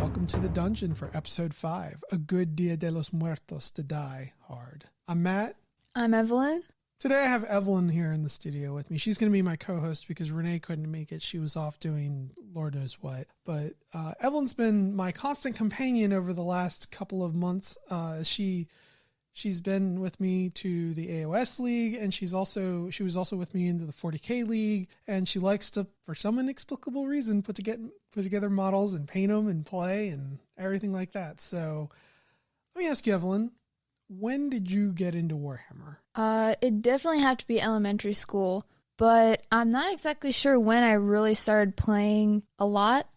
welcome to the dungeon for episode 5, A Good Dia de los Muertos to Die Hard. I'm Matt. I'm Evelyn. Today I have Evelyn here in the studio with me. She's going to be my co-host because Renee couldn't make it. She was off doing Lord knows what. But Evelyn's been my constant companion over the last couple of months. She's been with me to the AOS League, and she was also with me into the 40K League, and she likes to, for some inexplicable reason, put together models and paint them and play and everything like that. So let me ask you, Evelyn, when did you get into Warhammer? It definitely had to be elementary school, but I'm not exactly sure when I really started playing a lot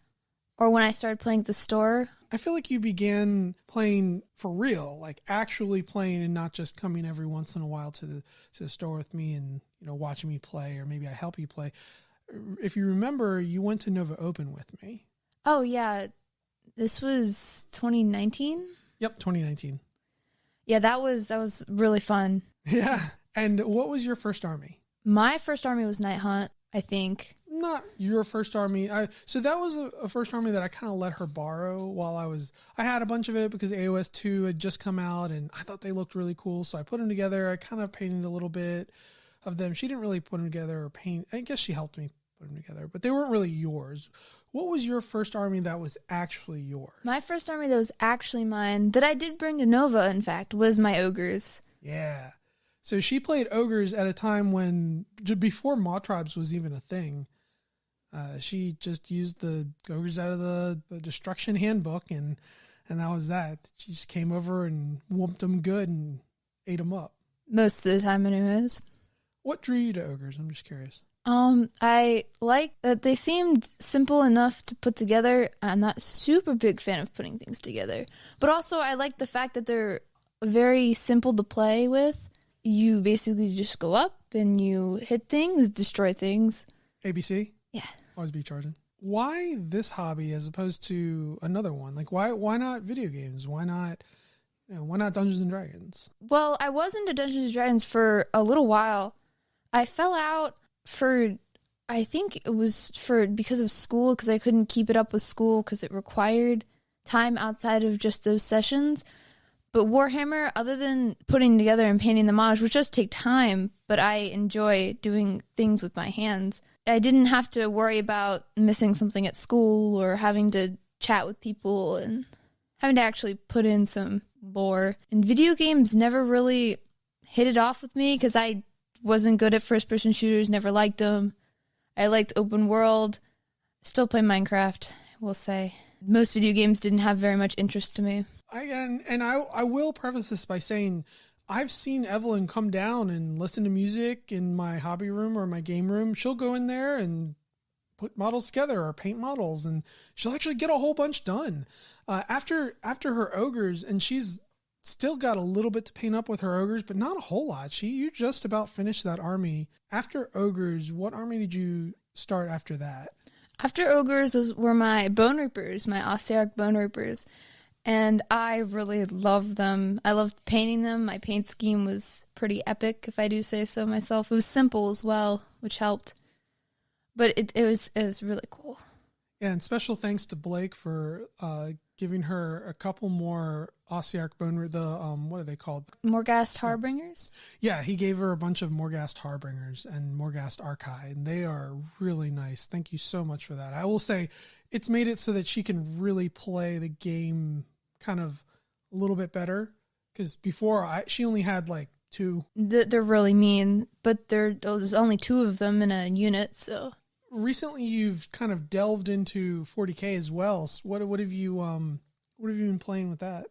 or when I started playing at the store. I feel like you began playing for real, like actually playing and not just coming every once in a while to the store with me and, watching me play, or maybe I help you play. If you remember, you went to Nova Open with me. Oh, yeah. This was 2019? Yep, 2019. Yeah, that was really fun. Yeah. And what was your first army? My first army was Night Hunt, I think. Not your first army. So that was a first army that I kind of let her borrow while I had a bunch of it because AOS 2 had just come out and I thought they looked really cool. So I put them together. I kind of painted a little bit of them. She didn't really put them together or paint. I guess she helped me put them together, but they weren't really yours. What was your first army that was actually yours? My first army that was actually mine, that I did bring to Nova, in fact, was my Ogres. Yeah. So she played Ogres at a time before Maw Tribes was even a thing. She just used the Ogres out of the Destruction Handbook, and that was that. She just came over and whooped them good and ate them up. Most of the time, anyways. What drew you to Ogres? I'm just curious. I like that they seemed simple enough to put together. I'm not a super big fan of putting things together, but also I like the fact that they're very simple to play with. You basically just go up and you hit things, destroy things. ABC? Yeah. Always be charging. Why this hobby as opposed to another one? Like why not video games? Why not Dungeons and Dragons? Well, I was into Dungeons and Dragons for a little while. I fell out because of school, because I couldn't keep it up with school because it required time outside of just those sessions. But Warhammer, other than putting together and painting the models, which does take time, but I enjoy doing things with my hands. I didn't have to worry about missing something at school or having to chat with people and having to actually put in some lore. And video games never really hit it off with me because I wasn't good at first-person shooters, never liked them. I liked open world. Still play Minecraft, I will say. Most video games didn't have very much interest to me. I will preface this by saying I've seen Evelyn come down and listen to music in my hobby room or my game room. She'll go in there and put models together or paint models, and she'll actually get a whole bunch done. After her Ogres, and she's still got a little bit to paint up with her Ogres, but not a whole lot. You just about finished that army. After Ogres, what army did you start after that? After Ogres were my Bone Reapers, my Ossiarch Bone Reapers. And I really loved them. I loved painting them. My paint scheme was pretty epic, if I do say so myself. It was simple as well, which helped. But it was really cool. Yeah, and special thanks to Blake for giving her a couple more Ossiarch Bone, what are they called? Morghast Harbingers? Yeah, he gave her a bunch of Morghast Harbingers and Morghast Archai, and they are really nice. Thank you so much for that. I will say it's made it so that she can really play the game kind of a little bit better, because before she only had like 2. They're really mean, but there's only 2 of them in a unit, so... Recently, you've kind of delved into 40K as well. So what have you been playing with that?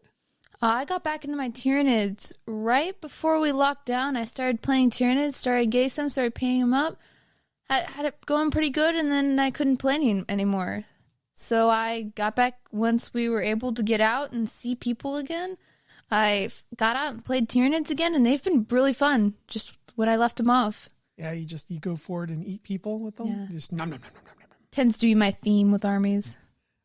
I got back into my Tyranids right before we locked down. I started playing Tyranids, started gaze them, started painting them up. Had it going pretty good, and then I couldn't play anymore. So I got back once we were able to get out and see people again. I got out and played Tyranids again, and they've been really fun just when I left them off. Yeah, you go forward and eat people with them? Yeah. Just nom, nom, nom, nom, nom, nom. Tends to be my theme with armies.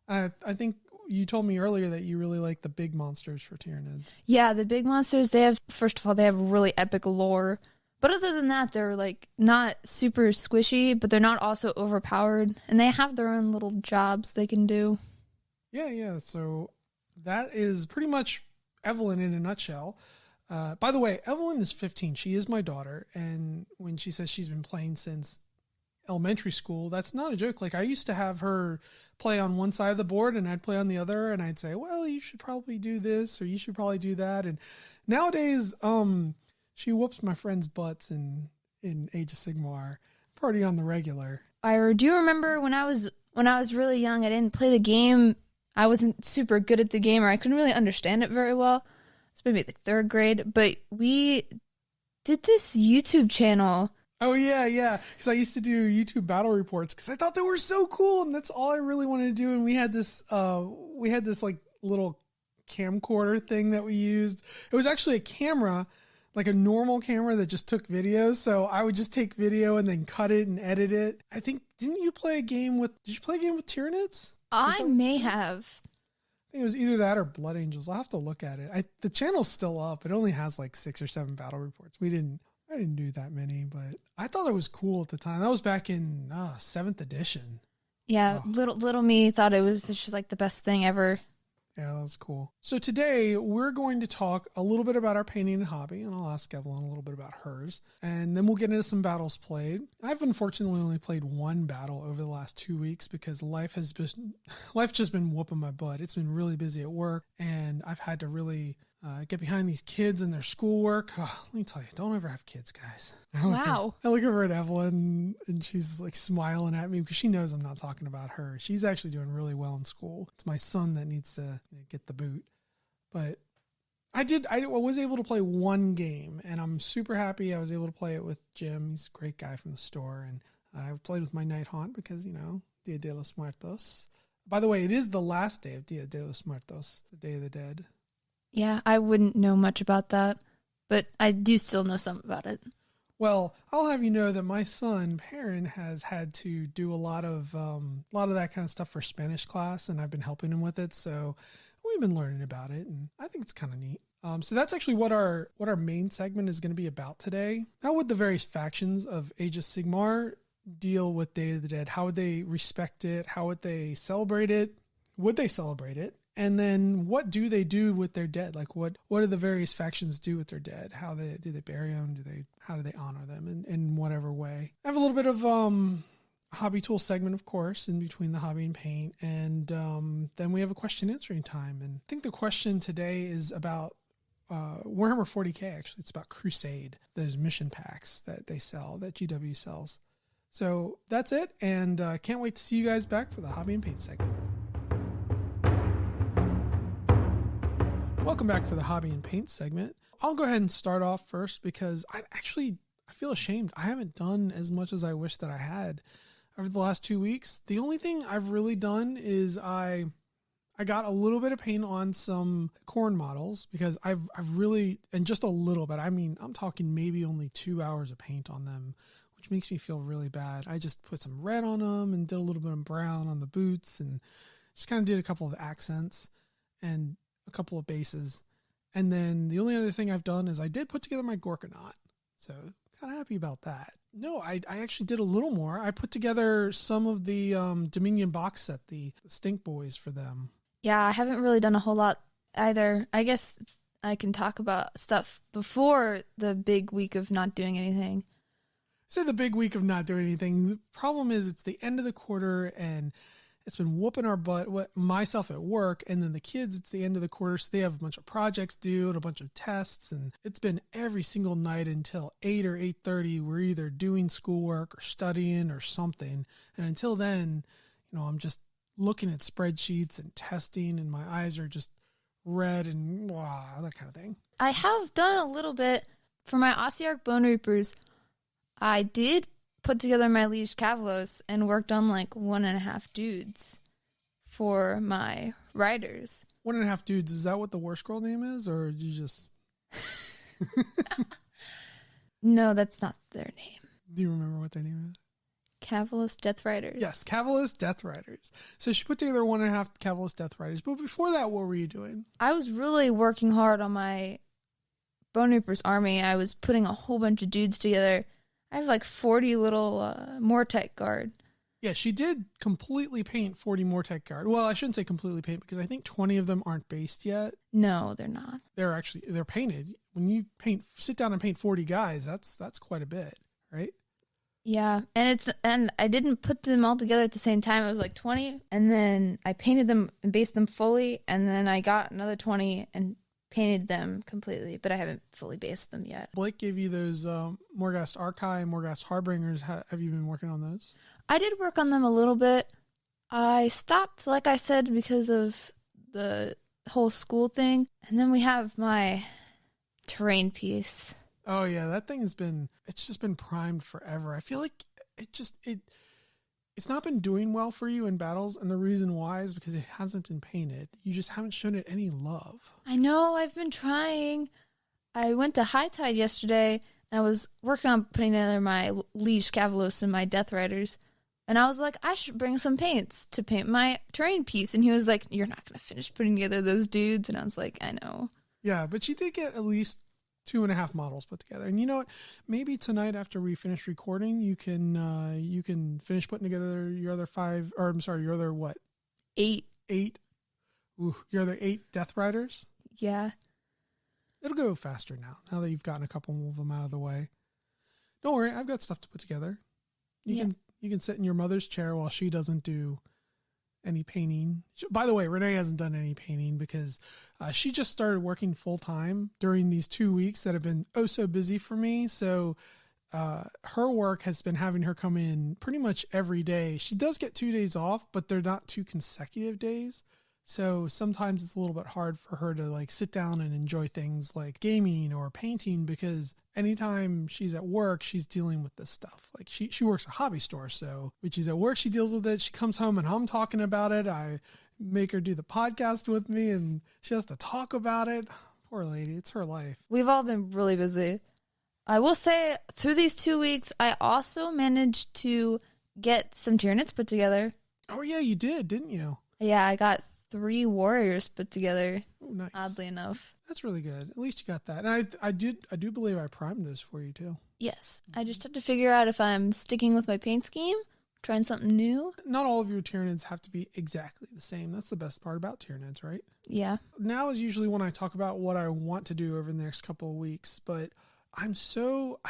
I think you told me earlier that you really like the big monsters for Tyranids. Yeah, the big monsters, first of all, they have really epic lore. But other than that, they're like not super squishy, but they're not also overpowered. And they have their own little jobs they can do. Yeah. So that is pretty much Evelyn in a nutshell. By the way, Evelyn is 15. She is my daughter. And when she says she's been playing since elementary school, that's not a joke. Like, I used to have her play on one side of the board and I'd play on the other, and I'd say, well, you should probably do this or you should probably do that. And nowadays, she whoops my friends' butts in Age of Sigmar, pretty on the regular. Ira, do you remember when I was really young, I didn't play the game. I wasn't super good at the game, or I couldn't really understand it very well. It's maybe the third grade, but we did this YouTube channel. Oh yeah. Because I used to do YouTube battle reports because I thought they were so cool, and that's all I really wanted to do. And we had this like little camcorder thing that we used. It was actually a camera, like a normal camera that just took videos. So I would just take video and then cut it and edit it. I think, did you play a game with Tyranids? I may have. I think it was either that or Blood Angels. I'll have to look at it. The channel's still up. It only has like 6 or 7 battle reports. I didn't do that many, but I thought it was cool at the time. That was back in 7th edition. Yeah, oh. Little me thought it was just like the best thing ever. Yeah, that's cool. So today we're going to talk a little bit about our painting and hobby, and I'll ask Evelyn a little bit about hers, and then we'll get into some battles played. I've unfortunately only played one battle over the last 2 weeks because life just been whooping my butt. It's been really busy at work, and I've had to really get behind these kids and their schoolwork. Oh, let me tell you, don't ever have kids, guys. Wow. I look over at Evelyn and she's like smiling at me because she knows I'm not talking about her. She's actually doing really well in school. It's my son that needs to get the boot. But I was able to play one game, and I'm super happy I was able to play it with Jim. He's a great guy from the store. And I played with my Night Haunt because, Dia de los Muertos. By the way, it is the last day of Dia de los Muertos, the Day of the Dead. Yeah, I wouldn't know much about that, but I do still know some about it. Well, I'll have you know that my son, Perrin, has had to do a lot of that kind of stuff for Spanish class, and I've been helping him with it. So we've been learning about it, and I think it's kind of neat. So that's actually what our main segment is going to be about today. How would the various factions of Age of Sigmar deal with Day of the Dead? How would they respect it? How would they celebrate it? Would they celebrate it? And then what do they do with their dead? Like what do the various factions do with their dead? How do they bury them? How do they honor them in whatever way? I have a little bit of hobby tool segment, of course, in between the hobby and paint. And then we have a question answering time. And I think the question today is about Warhammer 40K, actually. It's about Crusade, those mission packs that they sell, that GW sells. So that's it. And can't wait to see you guys back for the hobby and paint segment. Welcome back to the Hobby and Paint segment. I'll go ahead and start off first because I feel ashamed. I haven't done as much as I wish that I had over the last 2 weeks. The only thing I've really done is I got a little bit of paint on some corn models because I've really, and just a little bit, I'm talking maybe only 2 hours of paint on them, which makes me feel really bad. I just put some red on them and did a little bit of brown on the boots and just kind of did a couple of accents and a couple of bases. And then the only other thing I've done is I did put together my Gorkanaut. So kind of happy about that. No, I actually did a little more. I put together some of the Dominion box set, the Stink Boys for them. Yeah, I haven't really done a whole lot either. I guess I can talk about stuff before the big week of not doing anything. Say the big week of not doing anything. The problem is it's the end of the quarter and it's been whooping our butt, myself at work, and then the kids, it's the end of the quarter, so they have a bunch of projects due and a bunch of tests, and it's been every single night until 8 or 8:30, we're either doing schoolwork or studying or something, and until then, I'm just looking at spreadsheets and testing, and my eyes are just red and that kind of thing. I have done a little bit for my Ossiarch Bone Reapers. I did put together my Liege Cavalos and worked on like 1.5 dudes for my riders. 1.5 dudes, is that what the War Scroll name is, or did you just... No, that's not their name. Do you remember what their name is? Cavalos Death Riders. Yes, Cavalos Death Riders. So she put together 1.5 Cavalos Death Riders. But before that, what were you doing? I was really working hard on my Bone Reapers army. I was putting a whole bunch of dudes together. I have like 40 little Mortite guard. Yeah, she did completely paint 40 Mortec guard. Well, I shouldn't say completely paint because I think 20 of them aren't based yet. No, they're not. They're painted. When you sit down and paint 40 guys, that's quite a bit, right? Yeah, and I didn't put them all together at the same time. It was like 20, and then I painted them and based them fully, and then I got another 20 and painted them completely, but I haven't fully based them yet. Blake gave you those Morghast Archive and Morghast Harbingers. Have you been working on those? I did work on them a little bit. I stopped, like I said, because of the whole school thing, and then we have my terrain piece. Oh yeah, that thing it's just been primed forever. I feel like it's not been doing well for you in battles, and the reason why is because it hasn't been painted. You just haven't shown it any love. I know, I've been trying. I went to High Tide yesterday, and I was working on putting together my Liege Cavalos and my Death Riders, and I was like, I should bring some paints to paint my terrain piece, and he was like, you're not going to finish putting together those dudes, and I was like, I know. Yeah, but you did get at least 2.5 models put together. And you know what? Maybe tonight after we finish recording, you can finish putting together your other 5, or I'm sorry, your other what? 8. Ooh, your other 8 Death Riders? Yeah. It'll go faster now that you've gotten a couple of them out of the way. Don't worry, I've got stuff to put together. You can sit in your mother's chair while she doesn't do any painting. By the way, Renee hasn't done any painting because she just started working full time during these 2 weeks that have been oh so busy for me. So her work has been having her come in pretty much every day. She does get 2 days off, but they're not 2 consecutive days. So sometimes it's a little bit hard for her to like sit down and enjoy things like gaming or painting because anytime she's at work, she's dealing with this stuff. Like she works at a hobby store. So when she's at work, she deals with it. She comes home and I'm talking about it. I make her do the podcast with me and she has to talk about it. Poor lady. It's her life. We've all been really busy. I will say through these 2 weeks, I also managed to get some Tyranids put together. Oh yeah, you did, didn't you? Yeah, I got 3 warriors put together. Oh, nice. Oddly enough. That's really good. At least you got that. And I do believe I primed those for you too. Yes. I just have to figure out if I'm sticking with my paint scheme, trying something new. Not all of your Tyranids have to be exactly the same. That's the best part about Tyranids, right? Yeah. Now is usually when I talk about what I want to do over the next couple of weeks, but I've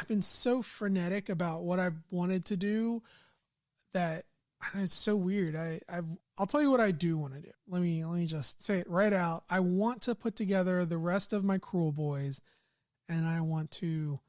been so frenetic about what I've wanted to do that it's so weird. I'll tell you what I do want to do. Let me just say it right out. I want to put together the rest of my Cruel Boys, and I want to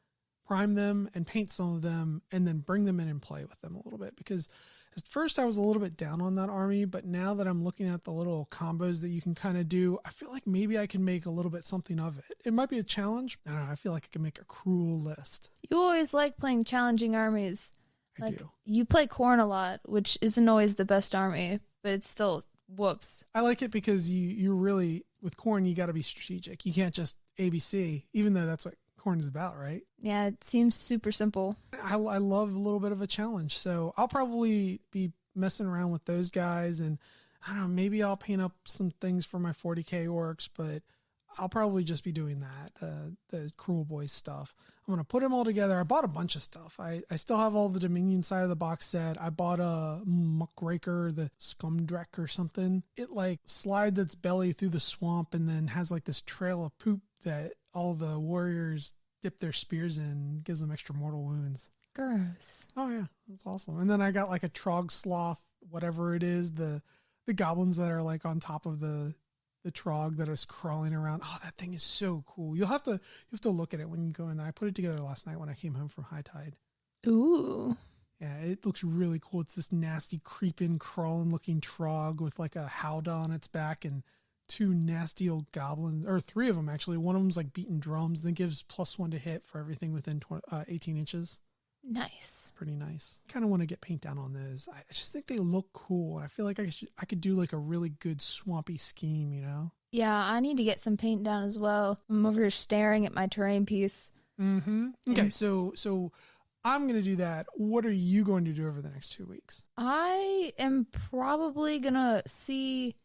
prime them and paint some of them, and then bring them in and play with them a little bit. Because at first I was a little bit down on that army, but now that I'm looking at the little combos that you can kind of do, I feel like maybe I can make a little bit something of it. It might be a challenge. I don't know. I feel like I can make a Cruel list. You always like playing challenging armies. I do. You play Khorne a lot, which isn't always the best army, but it's still whoops. I like it because you really, with Khorne, you got to be strategic. You can't just ABC, even though that's what Khorne is about, right? Yeah, it seems super simple. I love a little bit of a challenge, so I'll probably be messing around with those guys, and I don't know, maybe I'll paint up some things for my 40k orcs, but I'll probably just be doing that, the Cruel Boys stuff. I'm going to put them all together. I bought a bunch of stuff. I still have all the Dominion side of the box set. I bought a Muckraker, the Scumdreck or something. It like slides its belly through the swamp and then has like this trail of poop that all the warriors dip their spears in, gives them extra mortal wounds. Gross. Oh yeah, that's awesome. And then I got like a Trog Sloth, whatever it is, the goblins that are like on top of the Trog that is crawling around. Oh, that thing is so cool. You have to look at it when you go in there. I put it together last night when I came home from High Tide. Ooh. Yeah, it looks really cool. It's this nasty, creeping, crawling looking Trog with like a howdah on its back and 2 nasty old goblins, or 3 of them actually. One of them's like beating drums, then gives +1 to hit for everything within 18 inches. Nice. Pretty nice. Kind of want to get paint down on those. I just think they look cool. I feel like I could do like a really good swampy scheme, you know? Yeah, I need to get some paint down as well. I'm over here staring at my terrain piece. Mm-hmm. Okay, so I'm going to do that. What are you going to do over the next 2 weeks? I am probably going to see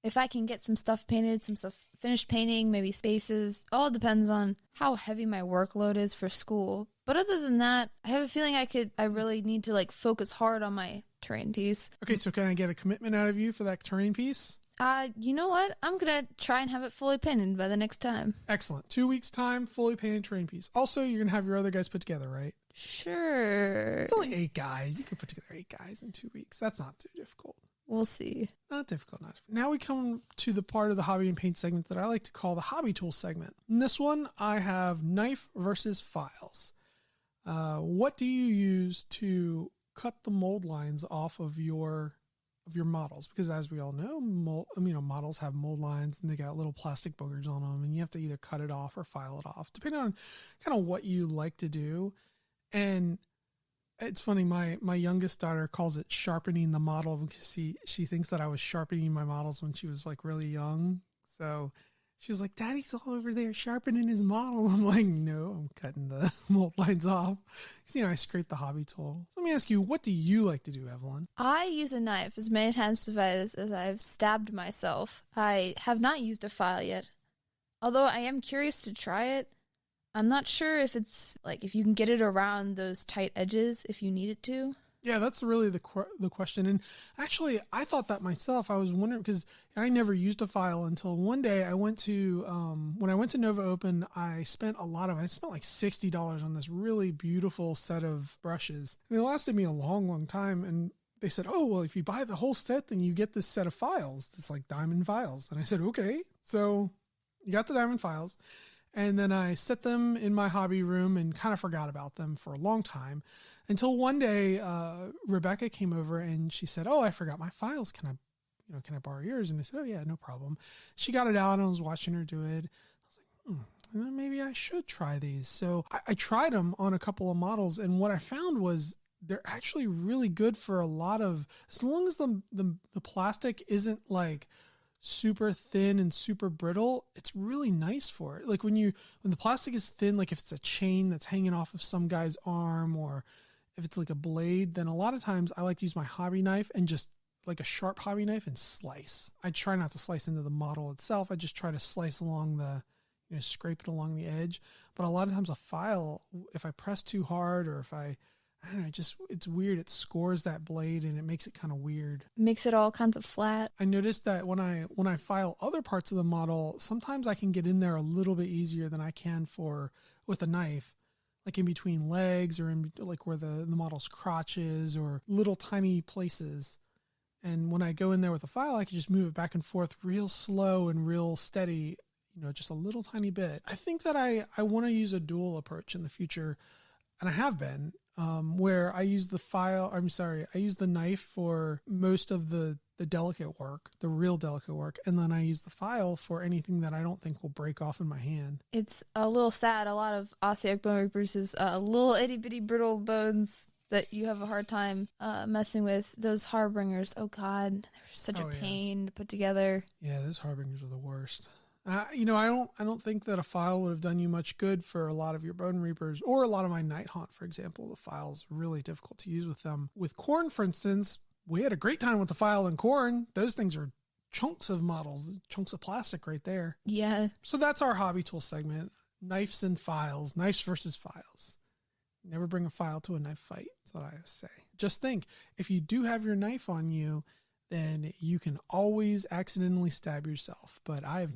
if I can get some stuff painted, some stuff finished painting, maybe spaces, all depends on how heavy my workload is for school. But other than that, I have a feeling I really need to like focus hard on my terrain piece. Okay, so can I get a commitment out of you for that terrain piece? You know what? I'm going to try and have it fully painted by the next time. Excellent. 2 weeks time, fully painted terrain piece. Also, you're going to have your other guys put together, right? Sure. It's only 8 guys. You can put together 8 guys in 2 weeks. That's not too difficult. We'll see. Not difficult, not difficult. Now we come to the part of the hobby and paint segment that I like to call the hobby tool segment. In this one, I have knife versus files. What do you use to cut the mold lines off of your models? Because as we all know, models have mold lines and they got little plastic boogers on them, and you have to either cut it off or file it off, depending on kind of what you like to do. And it's funny, my youngest daughter calls it sharpening the model because she thinks that I was sharpening my models when she was like really young. So she was like, Daddy's all over there sharpening his model. I'm like, no, I'm cutting the mold lines off. So, I scrape the hobby tool. So let me ask you, what do you like to do, Evelyn? I use a knife as many times as I've stabbed myself. I have not used a file yet. Although I am curious to try it. I'm not sure if it's, like, if you can get it around those tight edges if you need it to. Yeah, that's really the question. And actually, I thought that myself. I was wondering, because I never used a file until one day I went to, when I went to Nova Open, I spent like $60 on this really beautiful set of brushes. And they lasted me a long, long time. And they said, oh, well, if you buy the whole set, then you get this set of files. It's like diamond files. And I said, okay. So you got the diamond files. And then I set them in my hobby room and kind of forgot about them for a long time until one day, Rebecca came over and she said, oh, I forgot my files. Can I borrow yours? And I said, oh yeah, no problem. She got it out and I was watching her do it. I was like, maybe I should try these. So I tried them on a couple of models. And what I found was they're actually really good for a lot of, as long as the plastic isn't like super thin and super brittle, it's really nice for it. Like when the plastic is thin, like if it's a chain that's hanging off of some guy's arm, or if it's like a blade, then a lot of times I like to use my hobby knife and just like a sharp hobby knife and slice. I try not to slice into the model itself. I just try to slice along scrape it along the edge. But a lot of times a file, if I press too hard or if I don't know, it's weird. It scores that blade and it makes it kind of weird. Makes it all kinds of flat. I noticed that when I file other parts of the model, sometimes I can get in there a little bit easier than I can with a knife, like in between legs or in like where the model's crotch is or little tiny places. And when I go in there with a file, I can just move it back and forth real slow and real steady, just a little tiny bit. I think that I want to use a dual approach in the future, and I have been. Where I use I use the knife for most of the delicate work, the real delicate work, and then I use the file for anything that I don't think will break off in my hand. It's a little sad. A lot of osteotic bone reapers is little itty bitty brittle bones that you have a hard time messing with. Those harbingers, oh God, they're such a pain to put together. Yeah, those harbingers are the worst. I don't think that a file would have done you much good for a lot of your bone reapers or a lot of my night haunt, for example. The file's really difficult to use with them. With corn, for instance, we had a great time with the file and corn. Those things are chunks of models, chunks of plastic right there. Yeah. So that's our hobby tool segment. Knives and files, knives versus files. Never bring a file to a knife fight. That's what I say. Just think, if you do have your knife on you, then you can always accidentally stab yourself. But I've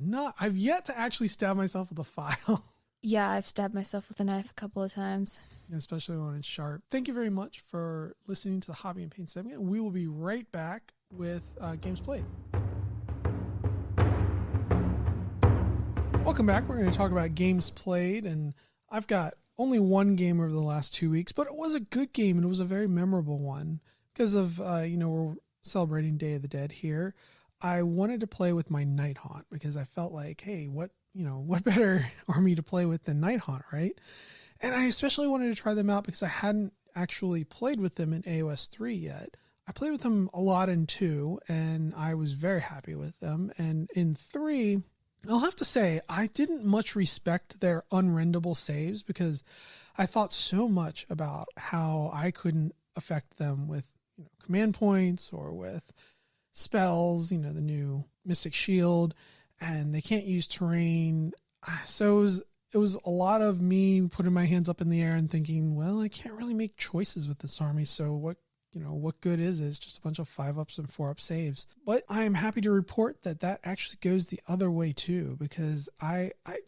yet to actually stab myself with a file. Yeah, I've stabbed myself with a knife a couple of times. Especially when it's sharp. Thank you very much for listening to the Hobby and Paint segment. We will be right back with Games Played. Welcome back. We're going to talk about Games Played, and I've got only one game over the last 2 weeks, but it was a good game, and it was a very memorable one because of, we're celebrating Day of the Dead here. I wanted to play with my Night Haunt because I felt like, hey, what better army to play with than Night Haunt, right? And I especially wanted to try them out because I hadn't actually played with them in AOS 3 yet. I played with them a lot in 2, and I was very happy with them. And in 3, I'll have to say, I didn't much respect their unrendable saves because I thought so much about how I couldn't affect them with command points or with spells, the new Mystic Shield, and they can't use terrain. So it was a lot of me putting my hands up in the air and thinking, well, I can't really make choices with this army. So what good is it? It's just a bunch of 5-ups and 4-up saves. But I am happy to report that actually goes the other way too, because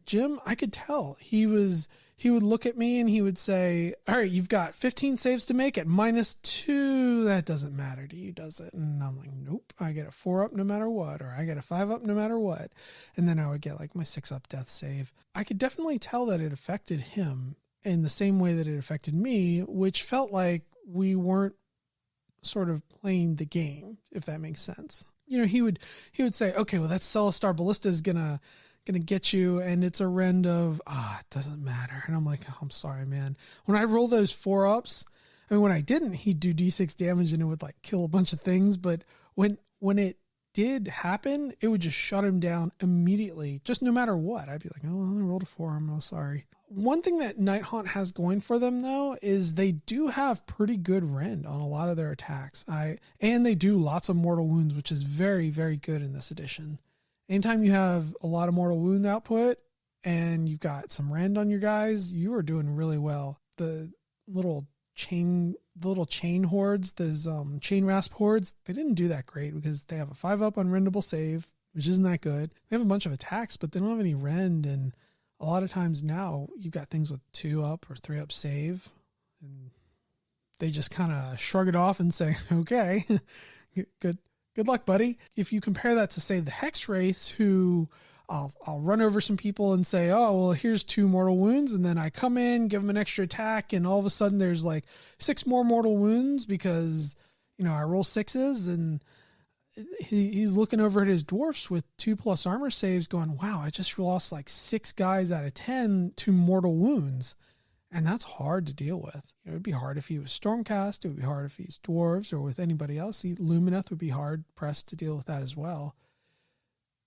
Jim, I could tell he would look at me and he would say, all right, you've got 15 saves to make at -2. That doesn't matter to you, does it? And I'm like, nope, I get a 4-up no matter what, or I get a 5-up no matter what. And then I would get like my 6-up death save. I could definitely tell that it affected him in the same way that it affected me, which felt like we weren't sort of playing the game, if that makes sense. He would say, okay, well, that Celestar Ballista is gonna get you, and it's a rend of it doesn't matter. And I'm like, oh, I'm sorry, man. When I roll those 4-ups, I mean, when I didn't, he'd do d6 damage and it would like kill a bunch of things. But when it did happen, it would just shut him down immediately, just no matter what. I'd be like, oh, well, I rolled a 4. I'm oh, sorry. One thing that Nighthaunt has going for them, though, is they do have pretty good rend on a lot of their attacks. And they do lots of mortal wounds, which is very, very good in this edition. Anytime you have a lot of mortal wound output and you've got some rend on your guys, you are doing really well. The little chain hordes, those chain rasp hordes, they didn't do that great because they have a 5-up unrendable save, which isn't that good. They have a bunch of attacks, but they don't have any rend, and a lot of times now you've got things with 2-up or 3-up save, and they just kind of shrug it off and say, okay, good luck, buddy. If you compare that to, say, the Hex Wraiths, who I'll run over some people and say, oh, well, here's 2 mortal wounds. And then I come in, give them an extra attack, and all of a sudden there's like 6 more mortal wounds because, I roll 6s, and he's looking over at his dwarfs with 2+ armor saves going, wow, I just lost like 6 guys out of 10 to mortal wounds. And that's hard to deal with. It would be hard if he was Stormcast. It would be hard if he's dwarves or with anybody else. Lumineth would be hard pressed to deal with that as well.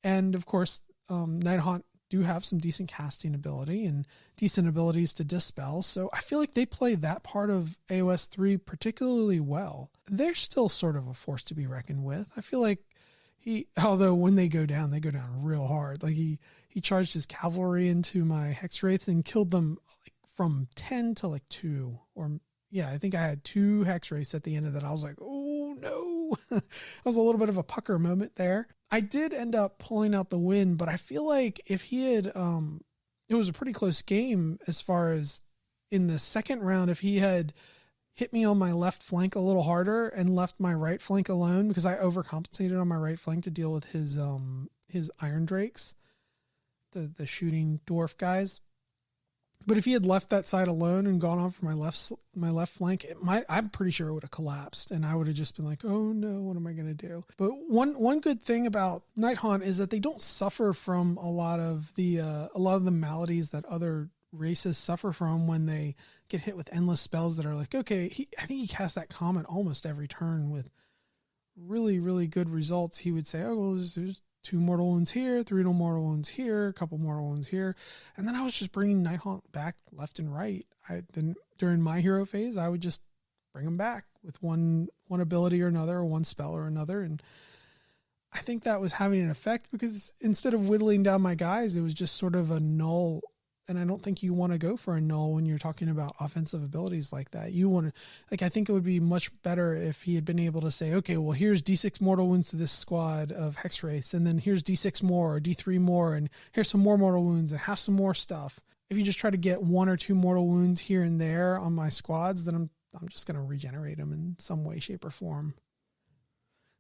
And of course, Nighthaunt do have some decent casting ability and decent abilities to dispel. So I feel like they play that part of AOS 3 particularly well. They're still sort of a force to be reckoned with. I feel like although when they go down real hard. Like he charged his cavalry into my Hex Wraiths and killed them like from 10 to like 2. I think I had 2 Hex Wraiths at the end of that. I was like, oh no. It was a little bit of a pucker moment there. I did end up pulling out the win, but I feel like if he had, it was a pretty close game as far as in the second round, if he had hit me on my left flank a little harder and left my right flank alone, because I overcompensated on my right flank to deal with his Iron Drakes, the shooting dwarf guys. But if he had left that side alone and gone on for my left flank, I'm pretty sure it would have collapsed, and I would have just been like, oh no, what am I going to do? But one good thing about Nighthaunt is that they don't suffer from a lot of the maladies that other races suffer from when they get hit with endless spells that are like, okay, I think he casts that Comet almost every turn with really, really good results. He would say, oh, well, there's 2 mortal wounds here, 3 mortal wounds here, a couple mortal wounds here. And then I was just bringing Nighthaunt back left and right. Then during my hero phase, I would just bring him back with one ability or another, or one spell or another. And I think that was having an effect because instead of whittling down my guys, it was just sort of a null. And I don't think you want to go for a null when you're talking about offensive abilities like that. You want to, I think it would be much better if he had been able to say, okay, well, here's D6 mortal wounds to this squad of Hex Wraiths, and then here's D6 more or D3 more, and here's some more mortal wounds and have some more stuff. If you just try to get 1 or 2 mortal wounds here and there on my squads, then I'm just going to regenerate them in some way, shape, or form.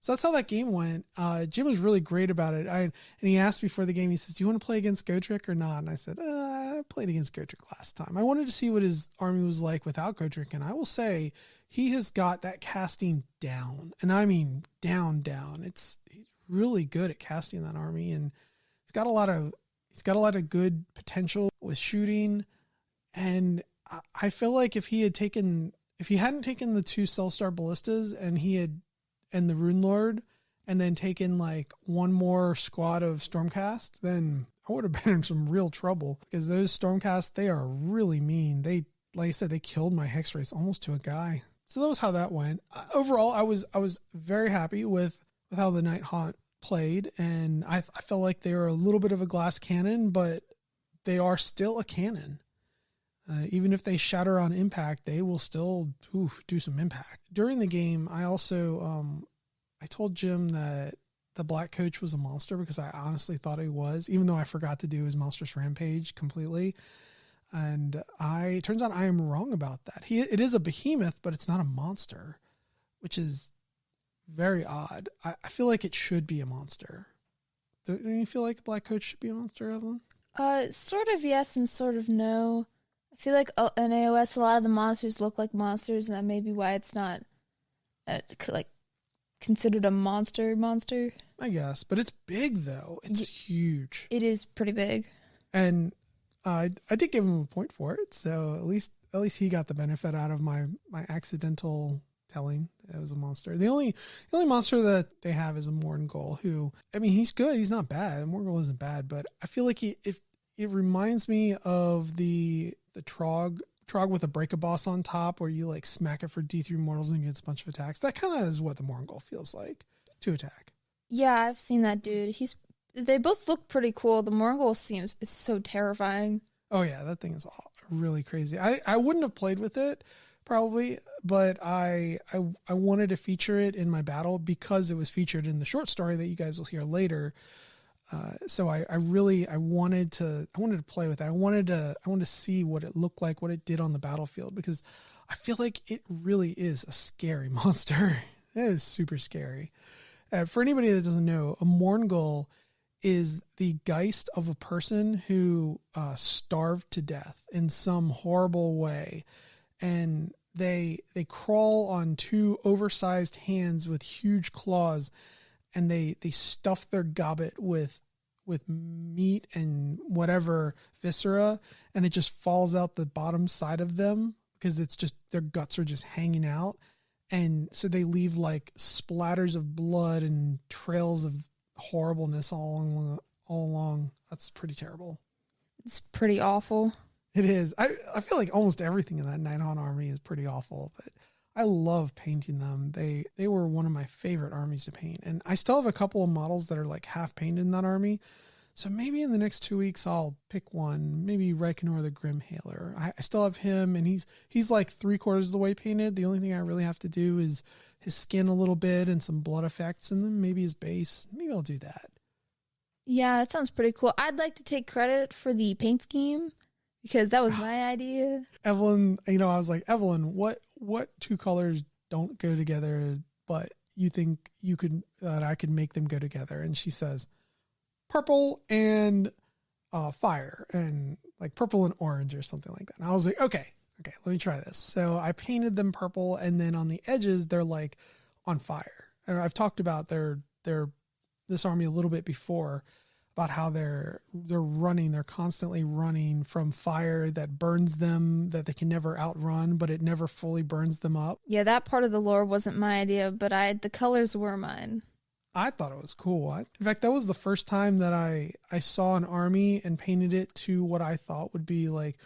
So that's how that game went. Jim was really great about it. And he asked before the game, he says, do you want to play against Gotrek or not? And I said, I played against Gotrek last time. I wanted to see what his army was like without Gotrek. And I will say he has got that casting down. And I mean, down. He's really good at casting that army. And he's got a lot of good potential with shooting. And I feel like if he hadn't taken the 2 Celestar Ballistas and the Rune Lord, and then taken like 1 more squad of Stormcast, then I would have been in some real trouble because those Stormcast, they are really mean. They, like I said, they killed my Hex Race almost to a guy. So that was how that went. Overall, I was very happy with with how the Nighthaunt played, and I felt like they were a little bit of a glass cannon, but they are still a cannon. Even if they shatter on impact, they will still do some impact. During the game, I also I told Jim that the Black Coach was a monster because I honestly thought he was, even though I forgot to do his Monstrous Rampage completely. And it turns out I am wrong about that. It is a behemoth, but it's not a monster, which is very odd. I feel like it should be a monster. Do you feel like the Black Coach should be a monster, Evelyn? Sort of yes and sort of no. I feel like in AOS, a lot of the monsters look like monsters, and that may be why it's not considered a monster. I guess, but it's big though. It's huge. It is pretty big. And I did give him a point for it, so at least he got the benefit out of my accidental telling that it was a monster. The only monster that they have is a Morngul, who, I mean, he's good. He's not bad. Morngul isn't bad, but I feel like it reminds me of the Trog with a Break-a-Boss on top, where you like smack it for D3 mortals and gets a bunch of attacks. That kind of is what the Morngul feels like to attack. Yeah, I've seen that dude. They both look pretty cool. The Morgul is so terrifying. Oh yeah, that thing is really crazy. I wouldn't have played with it probably, but I wanted to feature it in my battle because it was featured in the short story that you guys will hear later. So I wanted to play with it. I wanted to see what it looked like, what it did on the battlefield, because I feel like it really is a scary monster. It is super scary. For anybody that doesn't know, a Morngul is the geist of a person who starved to death in some horrible way, and they crawl on two oversized hands with huge claws, and they stuff their gobbet with meat and whatever viscera, and it just falls out the bottom side of them because it's just their guts are just hanging out, and so they leave like splatters of blood and trails of horribleness all along. That's pretty terrible. It's pretty awful. It is. I feel like almost everything in that Nighthaunt army is pretty awful, but I love painting them. They were one of my favorite armies to paint, and I still have a couple of models that are like half painted in that army. So maybe in the next 2 weeks I'll pick one, maybe Reikenor the Grimhailer. I still have him, and he's like 3/4 of the way painted. The only thing I really have to do is his skin a little bit and some blood effects, and then maybe his base. Maybe I'll do that. Yeah, that sounds pretty cool. I'd like to take credit for the paint scheme because that was my idea. Evelyn, I was like, Evelyn, what two colors don't go together, but you think that I could make them go together? And she says, purple and fire, and like purple and orange or something like that. And I was like, okay, let me try this. So I painted them purple, and then on the edges they're like on fire. And I've talked about this army a little bit before, about how they're constantly running from fire that burns them, that they can never outrun, but it never fully burns them up. Yeah, that part of the lore wasn't my idea, but the colors were mine. I thought it was cool. In fact, that was the first time that I saw an army and painted it to what I thought would be like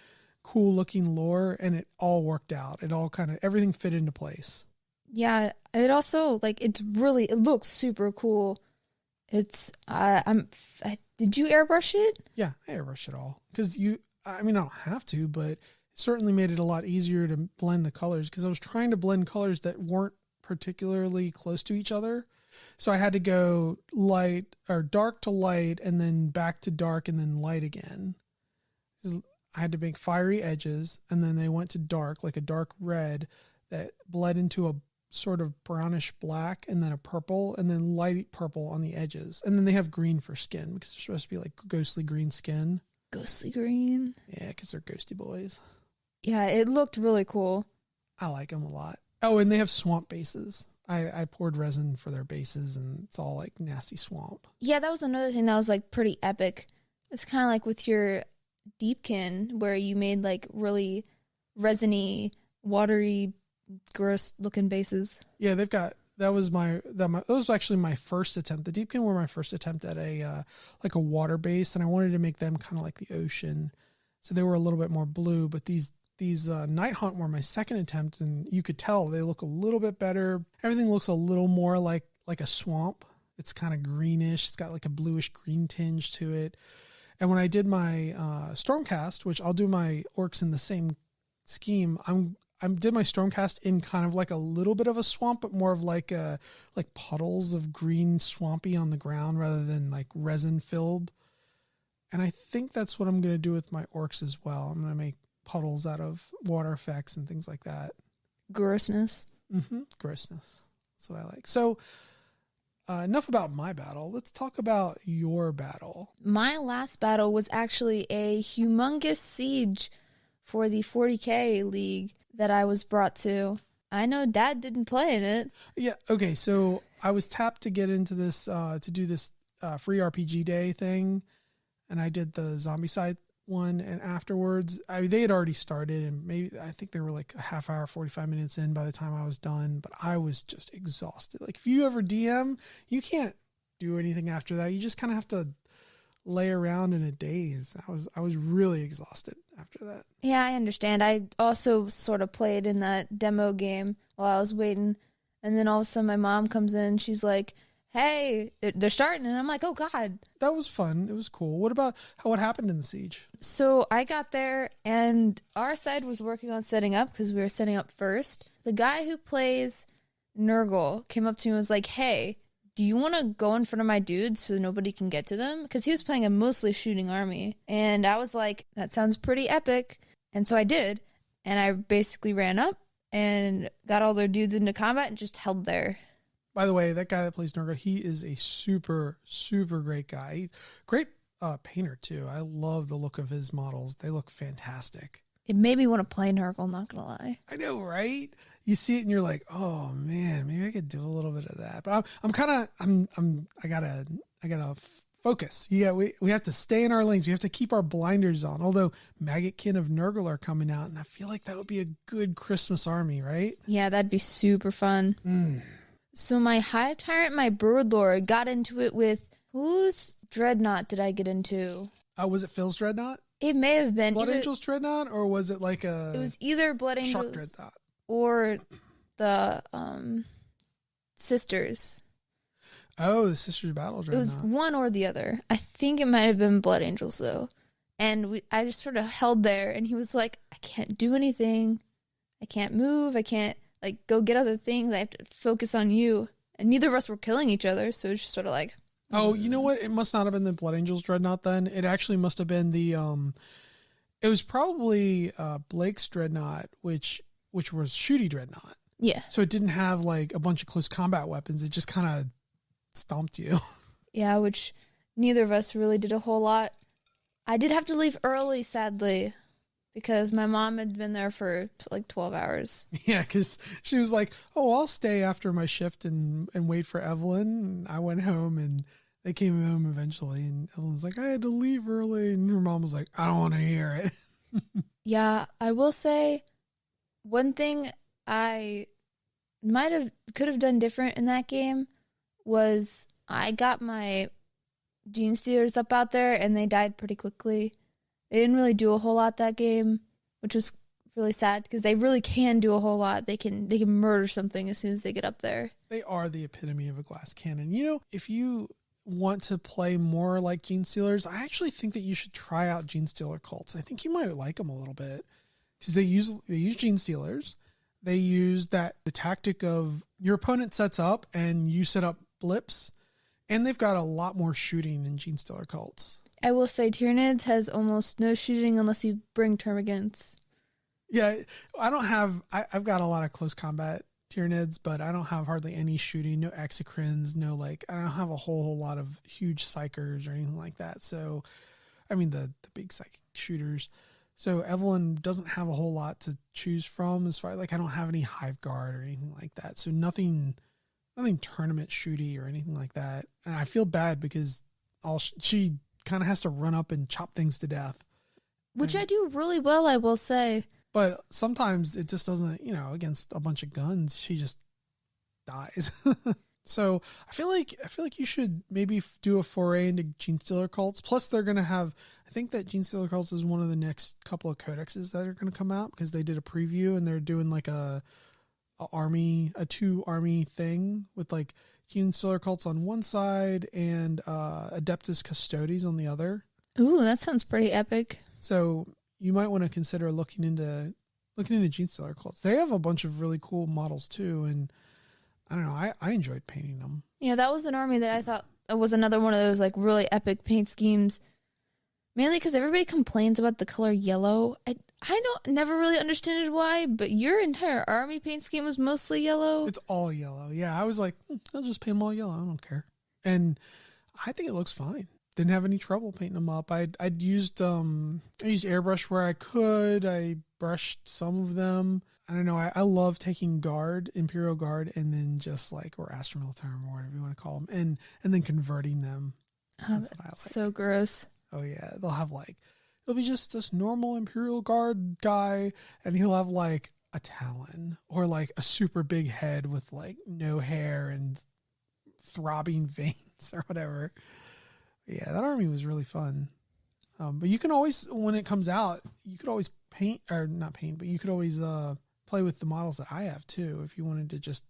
cool looking lore, and it all worked out. It all everything fit into place. Yeah, it also it looks super cool. It's did you airbrush it? Yeah, I airbrushed it all because I don't have to, but it certainly made it a lot easier to blend the colors, because I was trying to blend colors that weren't particularly close to each other. So I had to go light or dark to light, and then back to dark, and then light again. I had to make fiery edges, and then they went to dark, like a dark red that bled into a sort of brownish black, and then a purple, and then light purple on the edges. And then they have green for skin, because they're supposed to be like ghostly green skin. Ghostly green? Yeah, because they're ghosty boys. Yeah, it looked really cool. I like them a lot. Oh, and they have swamp bases. I poured resin for their bases, and it's all like nasty swamp. Yeah, that was another thing that was like pretty epic. It's kind of like with your Deepkin, where you made like really resiny, watery, gross looking bases. Yeah, that was actually my first attempt. The Deepkin were my first attempt at a water base, and I wanted to make them kind of like the ocean, so they were a little bit more blue. But these Nighthaunt were my second attempt, and you could tell they look a little bit better. Everything looks a little more like a swamp It's kind of greenish. It's got like a bluish green tinge to it. And when I did my Stormcast, which I'll do my orcs in the same scheme, I did my Stormcast in kind of like a little bit of a swamp, but more of like puddles of green swampy on the ground rather than like resin filled. And I think that's what I'm going to do with my orcs as well. I'm going to make puddles out of water effects and things like that. Grossness. Grossness. That's what I like. So enough about my battle. Let's talk about your battle. My last battle was actually a humongous siege for the 40K league that I was brought to. I know Dad didn't play in it. Yeah. Okay. So I was tapped to get into this, to do this free RPG day thing. And I did the zombie side one. And afterwards, they had already started. And I think they were like a half hour, 45 minutes in by the time I was done. But I was just exhausted. Like if you ever DM, you can't do anything after that. You just kind of have to lay around in a daze. I was really exhausted after that. Yeah, I understand. I also sort of played in that demo game while I was waiting. And then all of a sudden my mom comes in and she's like, hey, they're starting. And I'm like, oh, God. That was fun. It was cool. What happened in the siege? So I got there and our side was working on setting up because we were setting up first. The guy who plays Nurgle came up to me and was like, hey, do you want to go in front of my dudes so nobody can get to them? Because he was playing a mostly shooting army. And I was like, that sounds pretty epic. And so I did. And I basically ran up and got all their dudes into combat and just held there. By the way, that guy that plays Nurgle, he is a super, super great guy. He's great painter, too. I love the look of his models. They look fantastic. It made me want to play Nurgle, not going to lie. I know, right? You see it and you're like, oh man, maybe I could do a little bit of that. But I gotta focus. Yeah, we have to stay in our lanes. We have to keep our blinders on. Although Maggotkin of Nurgle are coming out, and I feel like that would be a good Christmas army, right? Yeah, that'd be super fun. So my Hive Tyrant, my Broodlord, got into it with, whose Dreadnought did I get into? Was it Phil's Dreadnought? It may have been. Blood Angel's Dreadnought, or was it like a... It was either Blood Angel's... Shark Dreadnought. Or the Sisters. Oh, the Sisters Battle Dreadnought. It was one or the other. I think it might have been Blood Angels, though. And I just sort of held there, and he was like, I can't do anything. I can't move. I can't, like, go get other things. I have to focus on you. And neither of us were killing each other, so it's just sort of like... Oh, you know what? It must not have been the Blood Angels Dreadnought, then. It actually must have been the... It was probably Blake's Dreadnought, which was Shooty Dreadnought. Yeah. So it didn't have like a bunch of close combat weapons. It just kind of stomped you. Yeah, which neither of us really did a whole lot. I did have to leave early, sadly, because my mom had been there for like 12 hours. Yeah, because she was like, oh, I'll stay after my shift and wait for Evelyn. And I went home and they came home eventually. And Evelyn was like, I had to leave early. And her mom was like, I don't want to hear it. Yeah, I will say... One thing I could have done different in that game was I got my Gene Stealers up out there and they died pretty quickly. They didn't really do a whole lot that game, which was really sad because they really can do a whole lot. They can murder something as soon as they get up there. They are the epitome of a glass cannon. You know, if you want to play more like Gene Stealers, I actually think that you should try out Gene Stealer cults. I think you might like them a little bit. Because they use Gene Stealers. They use the tactic of your opponent sets up and you set up blips. And they've got a lot more shooting in Gene Stealer cults. I will say Tyranids has almost no shooting unless you bring Termagants. Yeah, I've got a lot of close combat Tyranids, but I don't have hardly any shooting, no exocrines, I don't have a whole lot of huge psychers or anything like that. So, I mean, the big psychic shooters. So Evelyn doesn't have a whole lot to choose from as far like I don't have any Hive Guard or anything like that. So nothing tournament shooty or anything like that. And I feel bad because she kind of has to run up and chop things to death. Which I do really well, I will say. But sometimes it just doesn't, against a bunch of guns, she just dies. So I feel like you should maybe do a foray into Gene Stealer cults. Plus they're going to have, I think that Gene Stealer cults is one of the next couple of codexes that are going to come out because they did a preview and they're doing like a 2 army thing with like Genestealer cults on one side and Adeptus Custodies on the other. Ooh, that sounds pretty epic. So you might want to consider looking into Genestealer cults. They have a bunch of really cool models too, and I don't know, I enjoyed painting them. Yeah, that was an army that I thought was another one of those like really epic paint schemes. Mainly because everybody complains about the color yellow. I never really understood why, but your entire army paint scheme was mostly yellow. It's all yellow. Yeah, I was like, I'll just paint them all yellow. I don't care. And I think it looks fine. Didn't have any trouble painting them up. I used airbrush where I could. I brushed some of them. I don't know. I love taking Imperial Guard, and then just like, or Astra Militarum or whatever you want to call them, and then converting them. That's what I like. So gross. Oh yeah, it'll be just this normal Imperial Guard guy, and he'll have like a talon or like a super big head with like no hair and throbbing veins or whatever. Yeah, that army was really fun. But you can always, when it comes out, you could always paint, or not paint, but you could always play with the models that I have too, if you wanted to just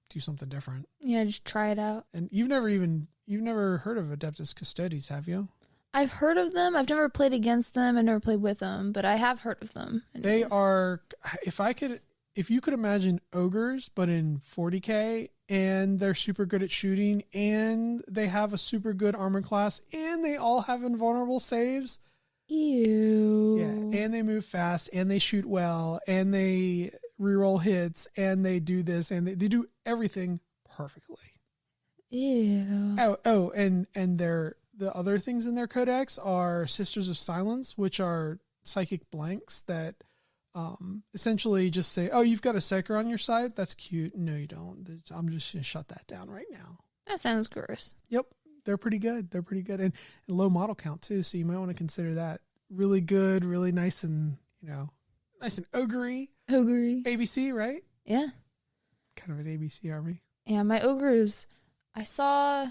do something different. Yeah, just try it out. And you've never heard of Adeptus Custodies, have you? I've heard of them. I've never played against them. I've never played with them, but I have heard of them. They are, if you could imagine ogres, but in 40K, and they're super good at shooting, and they have a super good armor class, and they all have invulnerable saves. Ew. Yeah, and they move fast, and they shoot well, and they reroll hits, and they do this, and they do everything perfectly. Ew. Oh, and the other things in their codex are Sisters of Silence, which are psychic blanks that essentially just say, oh, you've got a psyker on your side? That's cute. No, you don't. I'm just going to shut that down right now. That sounds gross. Yep. They're pretty good. And low model count too. So you might want to consider that. Really good, really nice and, nice and ogre-y. Ogre-y. ABC, right? Yeah. Kind of an ABC army. Yeah, my ogres. I saw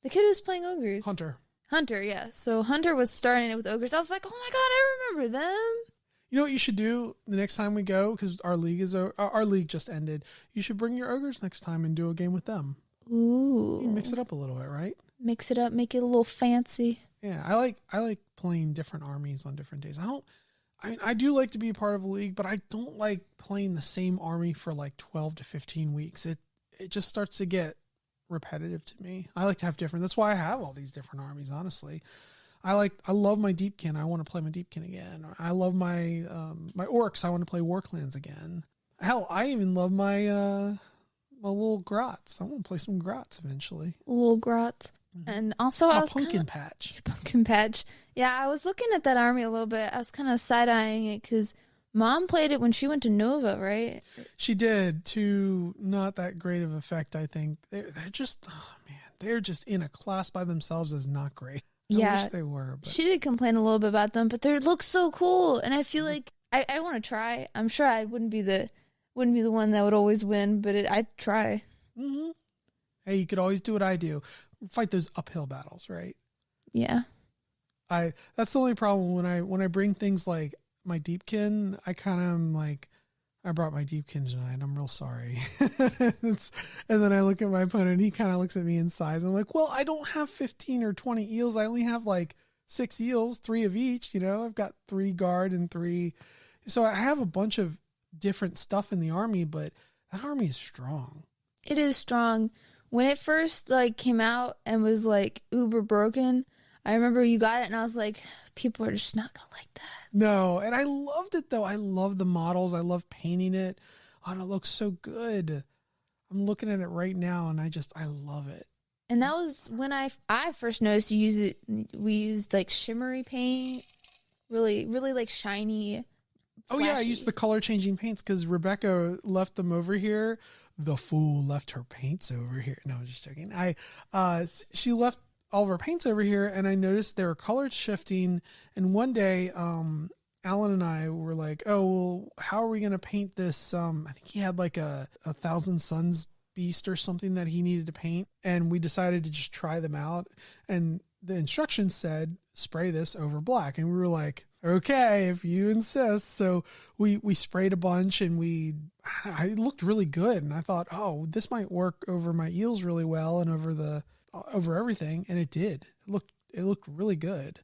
the kid who's playing ogres. Hunter, yeah. So Hunter was starting it with ogres. I was like, oh my God, I remember them. You know what you should do the next time we go? Because our league just ended. You should bring your ogres next time and do a game with them. Ooh. You mix it up a little bit, right? Mix it up, make it a little fancy. Yeah, I like playing different armies on different days. I do like to be a part of a league, but I don't like playing the same army for like 12 to 15 weeks. It just starts to get repetitive to me. I like to have different. That's why I have all these different armies, honestly. I love my Deepkin. I want to play my Deepkin again. I love my my orcs. I want to play war clans again. Hell, I even love my my little grots. I want to play some grots eventually. Little grots. And also I was pumpkin patch. Pumpkin patch. Yeah, I was looking at that army a little bit. I was kind of side-eyeing it because Mom played it when she went to Nova, right? She did, to not that great of effect, I think. They're just, they're just in a class by themselves is not great. I wish they were. But. She did complain a little bit about them, but they look so cool. And I feel like I want to try. I'm sure I wouldn't be the one that would always win, but I'd try. Mm-hmm. Hey, you could always do what I do. Fight those uphill battles, right? Yeah. That's the only problem when I bring things like my Deepkin, I kind of am like, I brought my Deepkin tonight. I'm real sorry. And then I look at my opponent and he kind of looks at me in size. I'm like, well, I don't have 15 or 20 eels. I only have like 6 eels, 3 of each, I've got 3 guard and 3. So I have a bunch of different stuff in the army, but that army is strong. It is strong. When it first came out and was uber broken, I remember you got it and I was like, people are just not going to like that. No, and I loved it though. I love the models. I love painting it. Oh, and it looks so good. I'm looking at it right now and I love it. And that was when I first noticed you use it. We used shimmery paint, really, really shiny. Oh yeah, I used the color changing paints because Rebecca left them over here. The fool left her paints over here. No, I'm just joking. She left all of her paints over here, and I noticed they were color shifting. And one day, Alan and I were like, "Oh, well, how are we going to paint this?" I think he had a Thousand Suns beast or something that he needed to paint, and we decided to just try them out. And the instructions said, spray this over black. And we were like, okay, if you insist. So we sprayed a bunch, and it looked really good. And I thought, oh, this might work over my eels really well and over everything. And it did. It looked really good.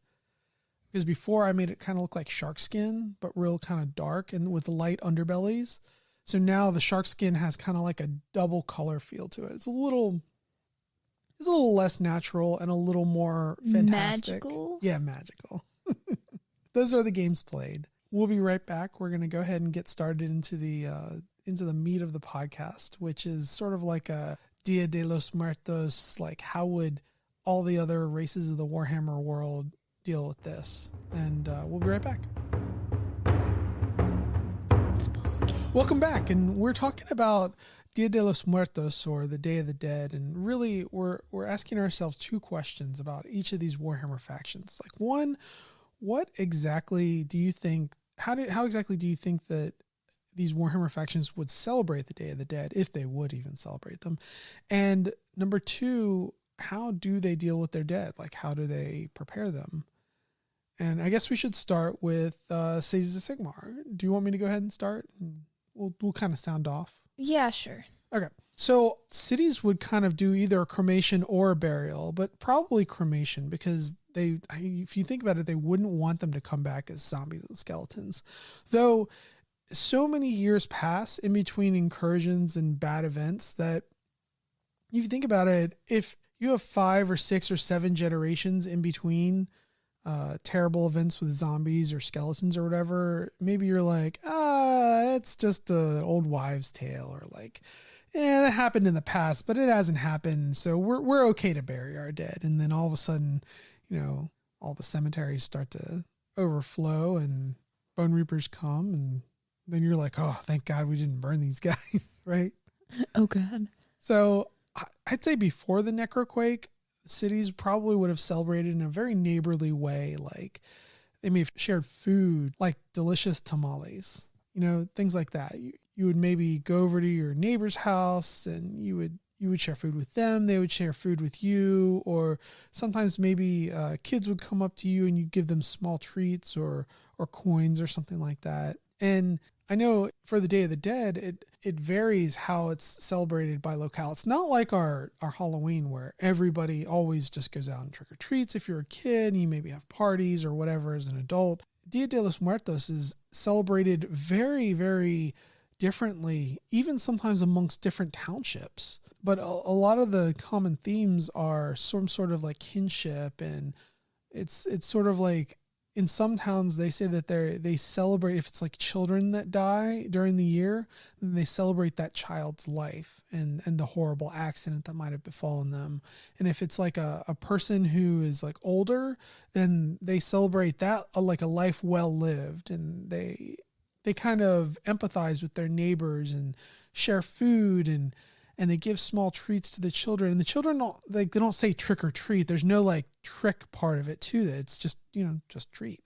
Because before I made it kind of look like shark skin, but real kind of dark and with light underbellies. So now the shark skin has kind of like a double color feel to it. It's a little less natural and a little more fantastic. Magical? Yeah, magical. Those are the games played. We'll be right back. We're going to go ahead and get started into the meat of the podcast, which is sort of like a Dia de los Muertos, like how would all the other races of the Warhammer world deal with this? And we'll be right back. Welcome back, and we're talking about Dia de los Muertos, or the Day of the Dead, and really we're asking ourselves two questions about each of these Warhammer factions. Like, one, what exactly do you think? How exactly do you think that these Warhammer factions would celebrate the Day of the Dead, if they would even celebrate them? And number two, how do they deal with their dead? Like, how do they prepare them? And I guess we should start with Cities of Sigmar. Do you want me to go ahead and start? We'll kind of sound off. Yeah, sure. Okay. So cities would kind of do either a cremation or a burial, but probably cremation, because if you think about it, they wouldn't want them to come back as zombies and skeletons. Though so many years pass in between incursions and bad events that if you think about it, if you have 5 or 6 or 7 generations in between terrible events with zombies or skeletons or whatever, maybe you're like, it's just an old wives' tale, or like, that happened in the past, but it hasn't happened, so we're okay to bury our dead. And then all of a sudden, all the cemeteries start to overflow and bone reapers come, and then you're like, oh, thank God we didn't burn these guys, right? Oh God. So I'd say before the Necroquake, cities probably would have celebrated in a very neighborly way. Like, they may have shared food, like delicious tamales, things like that. You would maybe go over to your neighbor's house, and you would share food with them. They would share food with you, or sometimes maybe kids would come up to you and you'd give them small treats or coins or something like that. And I know for the Day of the Dead, it varies how it's celebrated by locale. It's not like our Halloween, where everybody always just goes out and trick or treats. If you're a kid and you maybe have parties or whatever as an adult, Dia de los Muertos is celebrated very, very differently, even sometimes amongst different townships. But a lot of the common themes are some sort of like kinship, and it's sort of like, in some towns, they say that they celebrate, if it's like children that die during the year, then they celebrate that child's life and the horrible accident that might have befallen them. And if it's like a person who is like older, then they celebrate that like a life well lived, and they kind of empathize with their neighbors and share food, and they give small treats to the children. And the children they don't say trick or treat. There's no like trick part of it to that. It's just, just treat.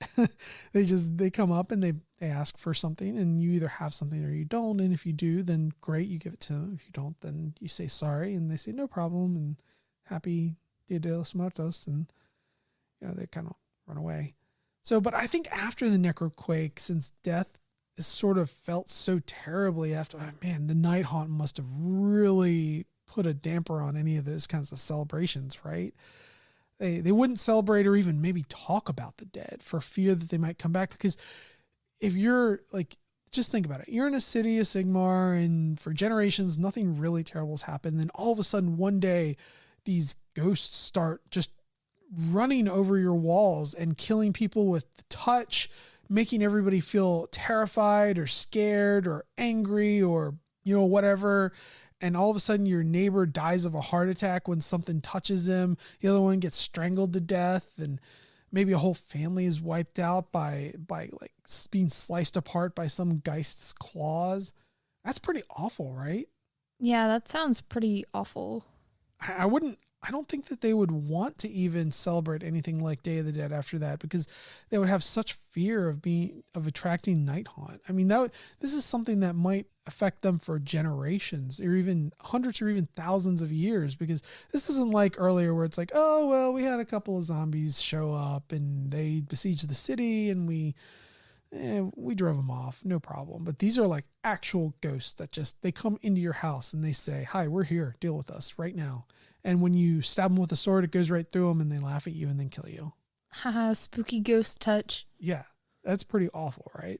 they come up and they ask for something, and you either have something or you don't. And if you do, then great, you give it to them. If you don't, then you say sorry, and they say no problem and happy Dia de los Muertos, and they kind of run away. So, but I think after the Necroquake, since death is sort of felt so terribly after, the Night Haunt must have really put a damper on any of those kinds of celebrations, right? They wouldn't celebrate or even maybe talk about the dead for fear that they might come back. Because if you're like, just think about it. You're in a city of Sigmar, and for generations, nothing really terrible has happened. Then all of a sudden, one day, these ghosts start just running over your walls and killing people with the touch, making everybody feel terrified or scared or angry or, whatever. And all of a sudden your neighbor dies of a heart attack when something touches him. The other one gets strangled to death, and maybe a whole family is wiped out by like being sliced apart by some Geist's claws. That's pretty awful, right? Yeah, that sounds pretty awful. I wouldn't I don't think that they would want to even celebrate anything like Day of the Dead after that, because they would have such fear of attracting Night Haunt. I mean, this is something that might affect them for generations or even hundreds or even thousands of years, because this isn't like earlier where it's like, oh, well, we had a couple of zombies show up and they besieged the city and we drove them off, no problem. But these are like actual ghosts that they come into your house and they say, hi, we're here, deal with us right now. And when you stab them with a sword, it goes right through them and they laugh at you and then kill you. Haha, spooky ghost touch. Yeah, that's pretty awful, right?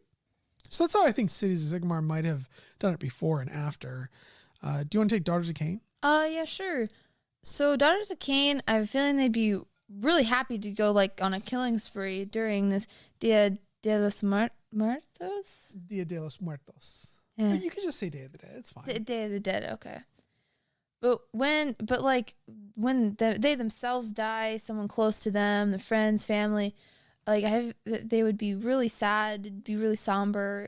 So that's how I think Cities of Sigmar might have done it before and after. Do you want to take Daughters of Cain? Yeah, sure. So Daughters of Cain, I have a feeling they'd be really happy to go like on a killing spree during this Dia de los Muertos? Dia de los Muertos. Yeah. You could just say Day of the Dead. It's fine. Day of the Dead, okay. But when they themselves die, someone close to them, their friends, family, like they would be really sad, it'd be really somber.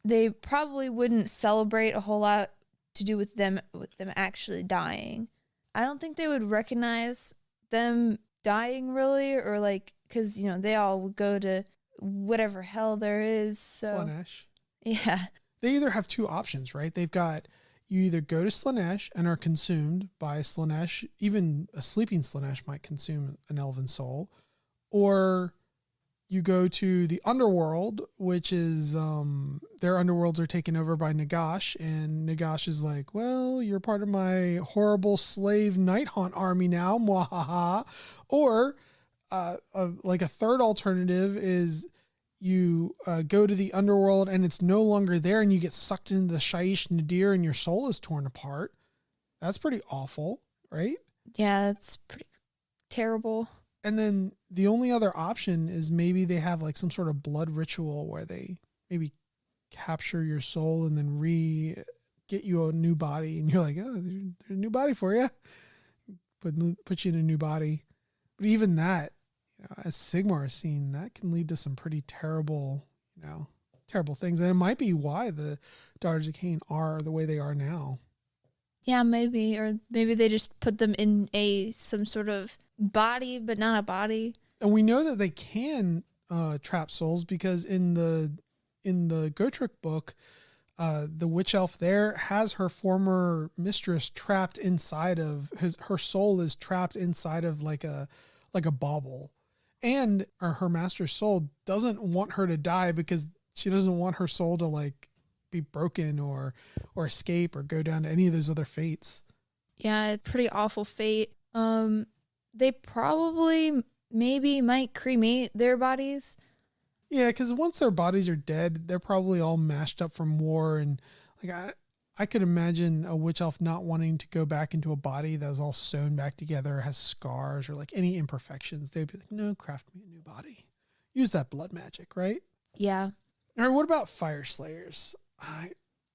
They probably wouldn't celebrate a whole lot to do with them actually dying. I don't think they would recognize them dying really, or like, because they all would go to whatever hell there is. So Slaanesh. Yeah. They either have two options, right? You either go to Slaanesh and are consumed by Slaanesh, even a sleeping Slaanesh might consume an elven soul, or you go to the underworld, which is their underworlds are taken over by Nagash, and Nagash is like, well, you're part of my horrible slave Night Haunt army now, mwahaha. Or like a third alternative is you go to the underworld and it's no longer there and you get sucked into the Shaiish Nadir and your soul is torn apart. That's pretty awful, right? Yeah, that's pretty terrible. And then the only other option is maybe they have like some sort of blood ritual where they maybe capture your soul and then get you a new body. And you're like, oh, there's a new body for you. Put you in a new body. But even that, as Sigmar has seen, that can lead to some pretty terrible things. And it might be why the Daughters of Cain are the way they are now. Yeah, maybe. Or maybe they just put them in some sort of body, but not a body. And we know that they can trap souls because in the Gotrek book, the witch elf there has her former mistress trapped inside of her soul is trapped inside of like a bauble. And her master's soul doesn't want her to die because she doesn't want her soul to like be broken or escape or go down to any of those other fates. Yeah, pretty awful fate. They probably maybe might cremate their bodies. Yeah, because once their bodies are dead, they're probably all mashed up from war. And like I could imagine a witch elf not wanting to go back into a body that was all sewn back together, has scars or like any imperfections. They'd be like, no, craft me a new body. Use that blood magic, right? Yeah. All right, what about fire slayers?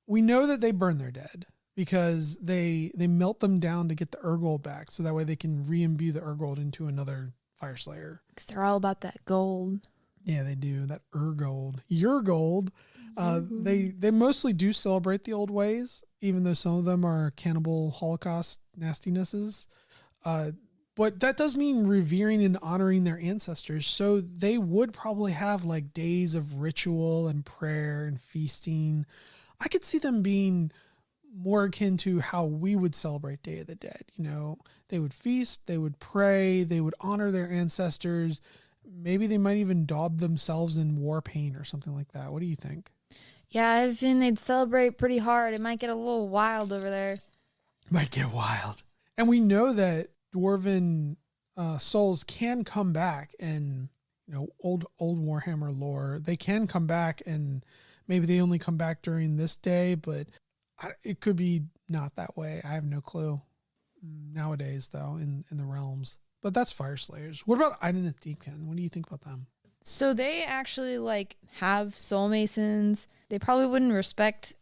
We know that they burn their dead because they melt them down to get the Urgold back, so that way they can re-imbue the Urgold into another fire slayer. Because they're all about that gold. Yeah, they do. That Urgold. Your gold. They mostly do celebrate the old ways, even though some of them are cannibal Holocaust nastinesses. But that does mean revering and honoring their ancestors. So they would probably have like days of ritual and prayer and feasting. I could see them being more akin to how we would celebrate Day of the Dead. They would feast, they would pray, they would honor their ancestors. Maybe they might even daub themselves in war paint or something like that. What do you think? Yeah, I think they'd celebrate pretty hard. It might get a little wild over there. Might get wild. And we know that dwarven souls can come back, and old Warhammer lore, they can come back, and maybe they only come back during this day, but it could be not that way. I have no clue nowadays, though, in the realms. But that's fire slayers. What about Iden Deepkin? What do you think about them? So they actually have soul masons. They probably wouldn't respect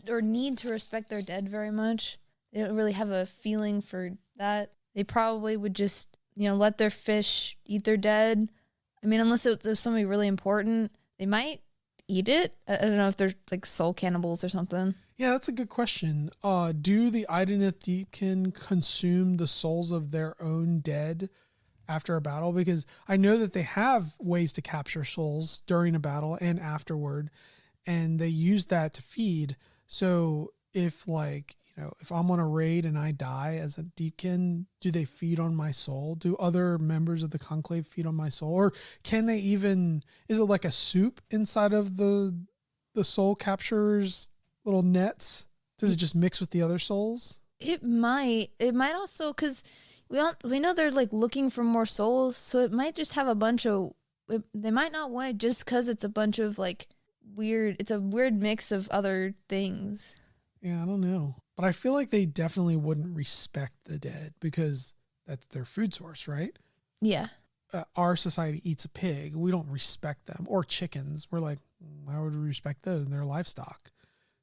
or need to respect their dead very much. They don't really have a feeling for that. They probably would just, let their fish eat their dead. I mean, unless it was somebody really important, they might eat it. I don't know if they're like soul cannibals or something. Yeah, that's a good question. Do the Idenith Deepkin consume the souls of their own dead after a battle? Because I know that they have ways to capture souls during a battle and afterward, and they use that to feed. So if if I'm on a raid and I die as a Deepkin, do they feed on my soul? Do other members of the Conclave feed on my soul? Or can they even, is it like a soup inside of the soul capturers little nets? Does it just mix with the other souls? It might also, because we know they're like looking for more souls, so it might just have a bunch of, they might not want it just because it's a bunch of like it's a weird mix of other things. Yeah, I don't know. But I feel like they definitely wouldn't respect the dead because that's their food source, right? Yeah. Our society eats a pig. We don't respect them. Or chickens. We're like, why would we respect those? They're livestock.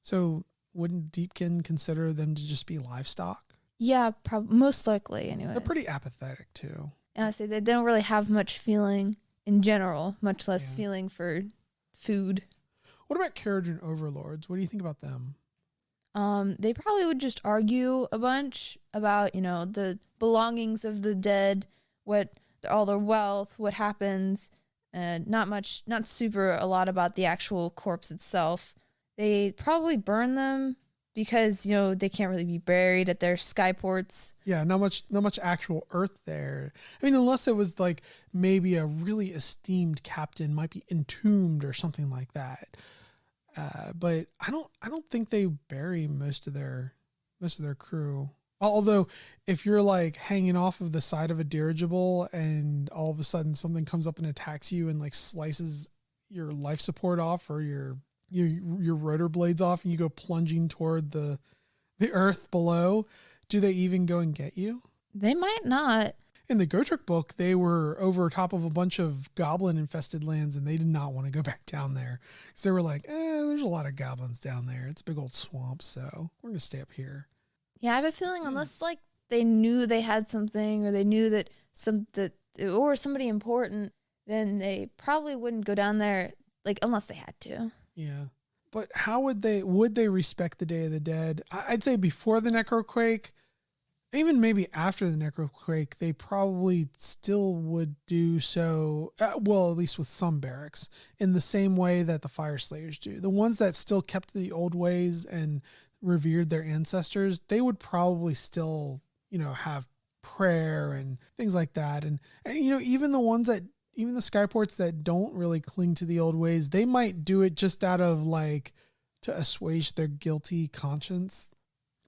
So wouldn't Deepkin consider them to just be livestock? Yeah, most likely anyway. They're pretty apathetic too. And I say they don't really have much feeling in general, much less feeling for food. What about Caradhran overlords? What do you think about them? They probably would just argue a bunch about, the belongings of the dead, all their wealth, what happens, not super a lot about the actual corpse itself. They probably burn them because, they can't really be buried at their skyports. Yeah, not much actual earth there. I mean, unless it was like maybe a really esteemed captain might be entombed or something like that. But I don't think they bury most of their crew. Although if you're like hanging off of the side of a dirigible and all of a sudden something comes up and attacks you and like slices your life support off or your rotor blades off and you go plunging toward the earth below, do they even go and get you? They might not. In the Gotrek book, they were over top of a bunch of goblin-infested lands, and they did not want to go back down there. Because they were like, there's a lot of goblins down there. It's a big old swamp, so we're going to stay up here. Yeah, I have a feeling unless, like, they knew they had something, or they knew that or somebody important, then they probably wouldn't go down there, like, unless they had to. Yeah. But how would they respect the Day of the Dead? I'd say before the Necroquake, even maybe after the Necroquake, they probably still would do so, well, at least with some barracks, in the same way that the Fire Slayers do. The ones that still kept the old ways and revered their ancestors, they would probably still, have prayer and things like that. And even the ones that, even the skyports that don't really cling to the old ways, they might do it just out of like, to assuage their guilty conscience.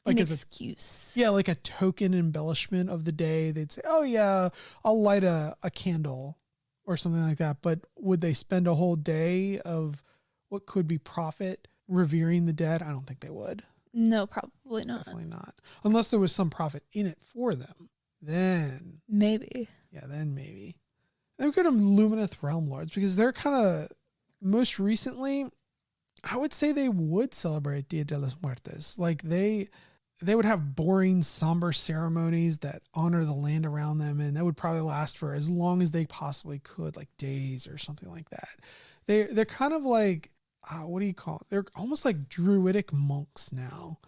Like an excuse. Like a token embellishment of the day. They'd say, oh yeah, I'll light a candle or something like that. But would they spend a whole day of what could be profit revering the dead? I don't think they would. No, probably not. Definitely not. Unless there was some profit in it for them. Then. Maybe. Yeah, then maybe. Then we go to Lumineth Realm Lords because they're kind of, most recently, I would say they would celebrate Dia de los Muertos. Like they would have boring, somber ceremonies that honor the land around them, and that would probably last for as long as they possibly could, like days or something like that. They're kind of like, what do you call it? They're almost like druidic monks now.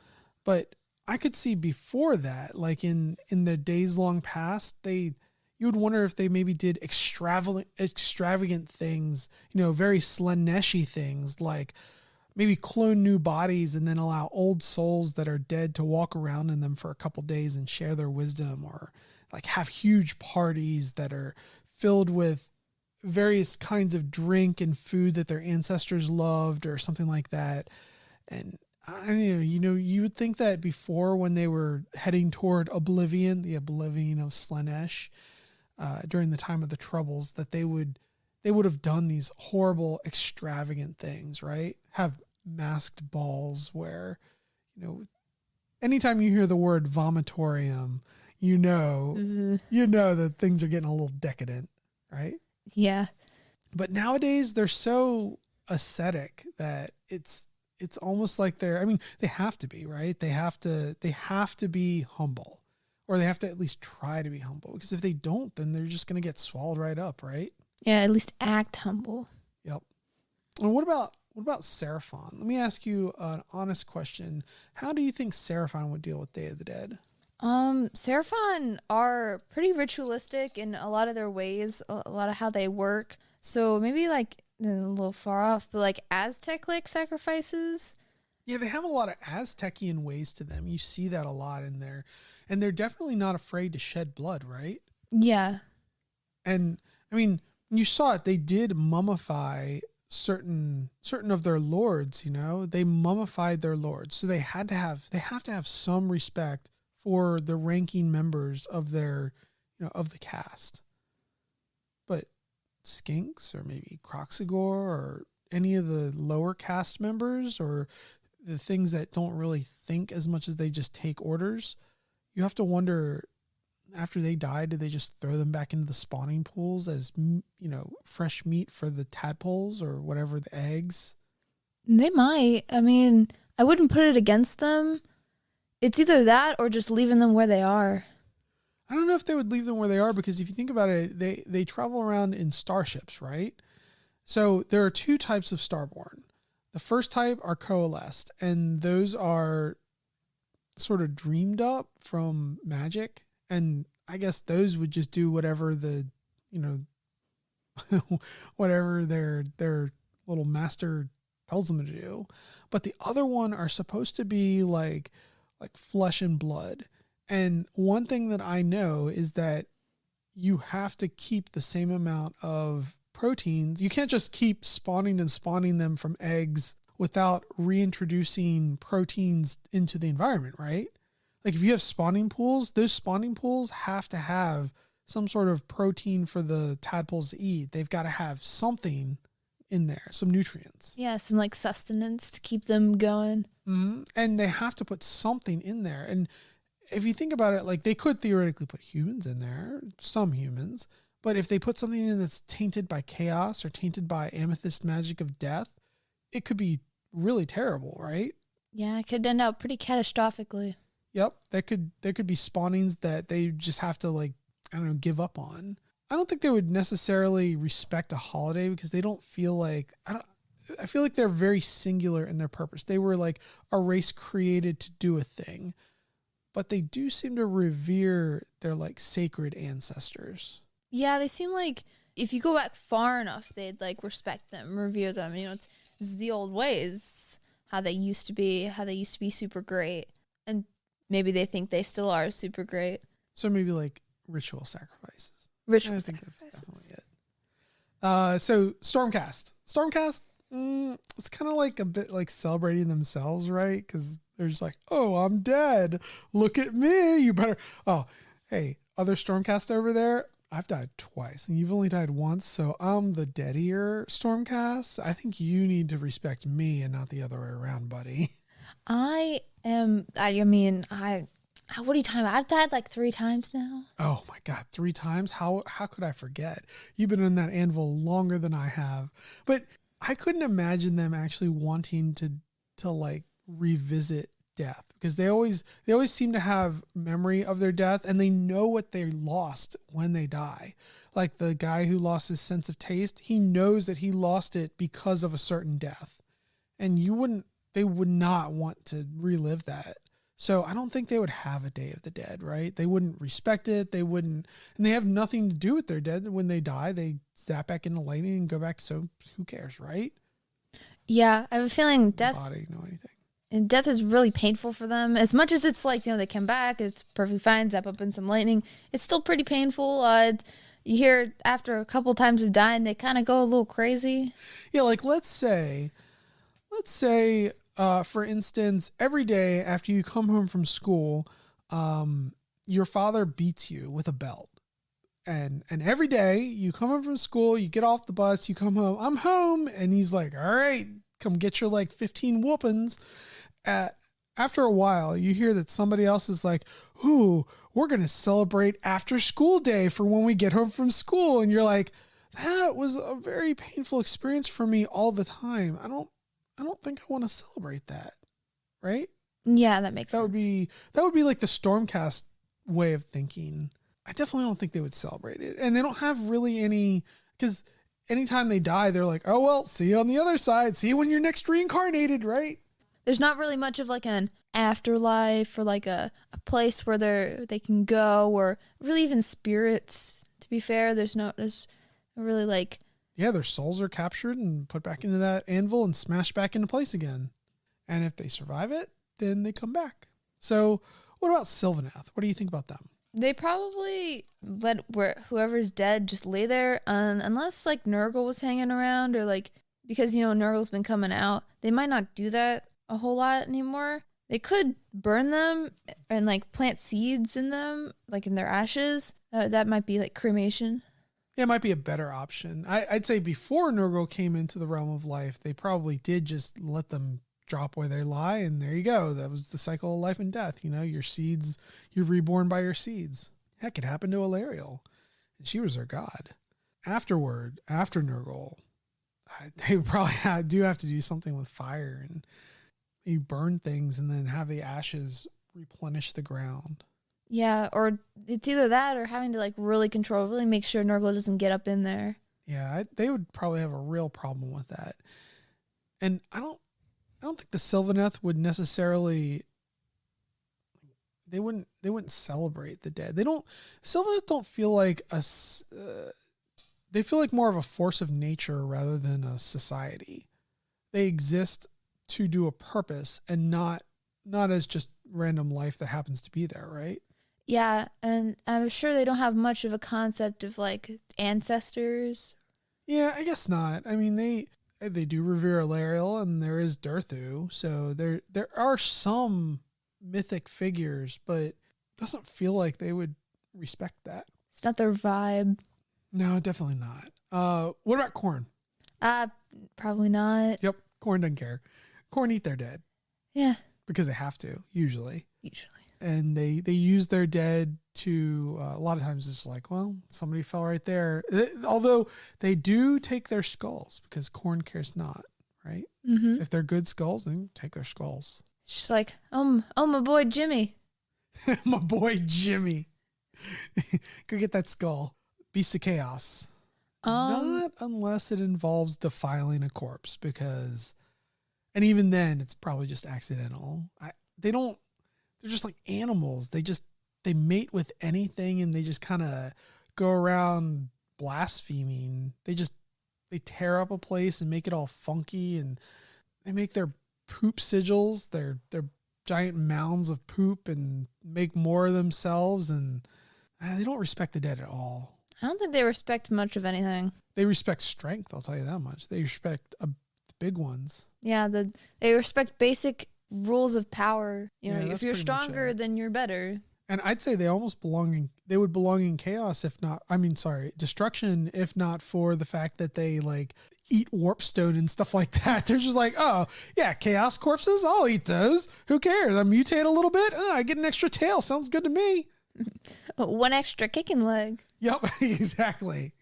But I could see before that, like in the days long past, you would wonder if they maybe did extravagant things, very Slaneshi things, like maybe clone new bodies and then allow old souls that are dead to walk around in them for a couple days and share their wisdom, or like have huge parties that are filled with various kinds of drink and food that their ancestors loved or something like that. And I don't know, you would think that before, when they were heading toward oblivion, the oblivion of Slaanesh, during the time of the Troubles, that they would have done these horrible, extravagant things, right? Have masked balls where, anytime you hear the word vomitorium, you know that things are getting a little decadent, right? Yeah. But nowadays they're so ascetic that it's almost like they have to be, right? They have to be humble, or they have to at least try to be humble, because if they don't, then they're just going to get swallowed right up, right? Yeah, at least act humble. Yep. And what what about Seraphine? Let me ask you an honest question. How do you think Seraphine would deal with Day of the Dead? Seraphine are pretty ritualistic in a lot of their ways, a lot of how they work. So maybe like a little far off, but like Aztec like sacrifices. Yeah, they have a lot of Aztecian ways to them. You see that a lot in there. And they're definitely not afraid to shed blood, right? Yeah. And I mean, you saw it. They did mummify certain of their lords, you know. They mummified their lords. So they have to have some respect for the ranking members of their, you know, of the cast. But skinks or maybe Croxigor or any of the lower cast members or the things that don't really think as much as they just take orders, you have to wonder, after they die, did they just throw them back into the spawning pools as, you know, fresh meat for the tadpoles or whatever, the eggs? They might. I mean, I wouldn't put it against them. It's either that or just leaving them where they are. I don't know if they would leave them where they are, because if you think about it, they travel around in starships, right? So there are two types of Starborn. The first type are coalesced, and those are sort of dreamed up from magic. And I guess those would just do whatever the, you know, whatever their little master tells them to do. But the other one are supposed to be like flesh and blood. And one thing that I know is that you have to keep the same amount of proteins. You can't just keep spawning them from eggs without reintroducing proteins into the environment, right? Like if you have spawning pools, those spawning pools have to have some sort of protein for the tadpoles to eat. They've got to have something in there, some nutrients. Yeah, some like sustenance to keep them going. Mm-hmm. And they have to put something in there. And if you think about it, like they could theoretically put humans in there, some humans, but if they put something in that's tainted by chaos or tainted by amethyst magic of death, it could be really terrible, right? Yeah, it could end up pretty catastrophically. Yep. There could be spawnings that they just have to, like, I don't know, give up on. I don't think they would necessarily respect a holiday because they don't feel like, I feel like they're very singular in their purpose. They were like a race created to do a thing, but they do seem to revere their like sacred ancestors. Yeah, they seem like if you go back far enough, they'd like respect them, revere them. You know, it's the old ways, how they used to be super great. And maybe they think they still are super great. So maybe like ritual sacrifices. I think that's definitely it. So Stormcast. It's kind of like a bit like celebrating themselves, right? Because they're just like, oh, I'm dead. Look at me. You better. Oh, hey, other Stormcast over there. I've died twice and you've only died once. So I'm the deadier Stormcast. I think you need to respect me and not the other way around, buddy. What are you talking about? I've died like 3 times now. Oh my God, 3 times? How could I forget? You've been on that anvil longer than I have. But I couldn't imagine them actually wanting to like revisit death, because they always seem to have memory of their death and they know what they lost when they die. Like the guy who lost his sense of taste, he knows that he lost it because of a certain death. And they would not want to relive that. So I don't think they would have a Day of the Dead, right? They wouldn't respect it. They wouldn't, and they have nothing to do with their dead. When they die, they zap back into lightning and go back. So who cares, right? Yeah, I have a feeling death. Body, no anything. And death is really painful for them. As much as it's like, you know, they come back, it's perfectly fine, zap up in some lightning. It's still pretty painful. You hear after a couple times of dying, they kind of go a little crazy. Yeah, like let's say, for instance, every day after you come home from school, your father beats you with a belt. And every day you come home from school, you get off the bus, you come home, I'm home. And he's like, all right, come get your like 15 whoopings. After a while, you hear that somebody else is like, ooh, we're going to celebrate after school day for when we get home from school. And you're like, that was a very painful experience for me all the time. I don't think I want to celebrate that. Right? Yeah, that makes sense. That would be like the Stormcast way of thinking. I definitely don't think they would celebrate it. And they don't have really any, because anytime they die, they're like, oh, well, see you on the other side. See you when you're next reincarnated, right? There's not really much of like an afterlife or like a place where they can go, or really even spirits, to be fair. There's really like... Yeah, their souls are captured and put back into that anvil and smashed back into place again. And if they survive it, then they come back. So what about Sylvaneth? What do you think about them? They probably let whoever's dead just lay there, unless like Nurgle was hanging around, or like, because, Nurgle's been coming out. They might not do that a whole lot anymore. They could burn them and like plant seeds in them, like in their ashes. That might be like cremation. Yeah, it might be a better option. I'd say before Nurgle came into the realm of life, they probably did just let them drop where they lie, and there you go. That was the cycle of life and death. Your seeds, you're reborn by your seeds. Heck, it happened to Alariel, and she was their god. Afterward, after Nurgle, they probably do have to do something with fire, and you burn things and then have the ashes replenish the ground. Yeah, or it's either that or having to like really make sure Nurgle doesn't get up in there. Yeah, they would probably have a real problem with that. And I don't think the Sylvaneth would necessarily... They wouldn't celebrate the dead. Sylvaneth don't feel like they feel like more of a force of nature rather than a society. They exist to do a purpose and not as just random life that happens to be there, right? Yeah, and I'm sure they don't have much of a concept of like ancestors. Yeah, I guess not. I mean, they do revere Alariel, and there is Durthu, so there are some mythic figures, but it doesn't feel like they would respect that. It's not their vibe. No, definitely not. What about Khorne? Probably not. Yep, Khorne doesn't care. Khorne eat their dead. Yeah. Because they have to, usually. Usually. And they use their dead to, a lot of times it's like, well, somebody fell right there. Although they do take their skulls, because Khorne cares not, right? Mm-hmm. If they're good skulls, then take their skulls. She's like, oh, my boy Jimmy. My boy Jimmy. Go get that skull. Beast of Chaos. Not unless it involves defiling a corpse, because... And even then, it's probably just accidental. They're just like animals. They mate with anything, and they just kind of go around blaspheming. They tear up a place and make it all funky, and they make their poop sigils, their giant mounds of poop, and make more of themselves, and they don't respect the dead at all. I don't think they respect much of anything. They respect strength, I'll tell you that much. They respect the big ones. Yeah, they respect basic rules of power. If you're pretty stronger, then you're better. And I'd say they almost they would belong in chaos destruction, if not for the fact that they like eat warpstone and stuff like that. They're just like, oh yeah, chaos corpses, I'll eat those. Who cares? I mutate a little bit. I get an extra tail. Sounds good to me. One extra kicking leg. Yep, exactly.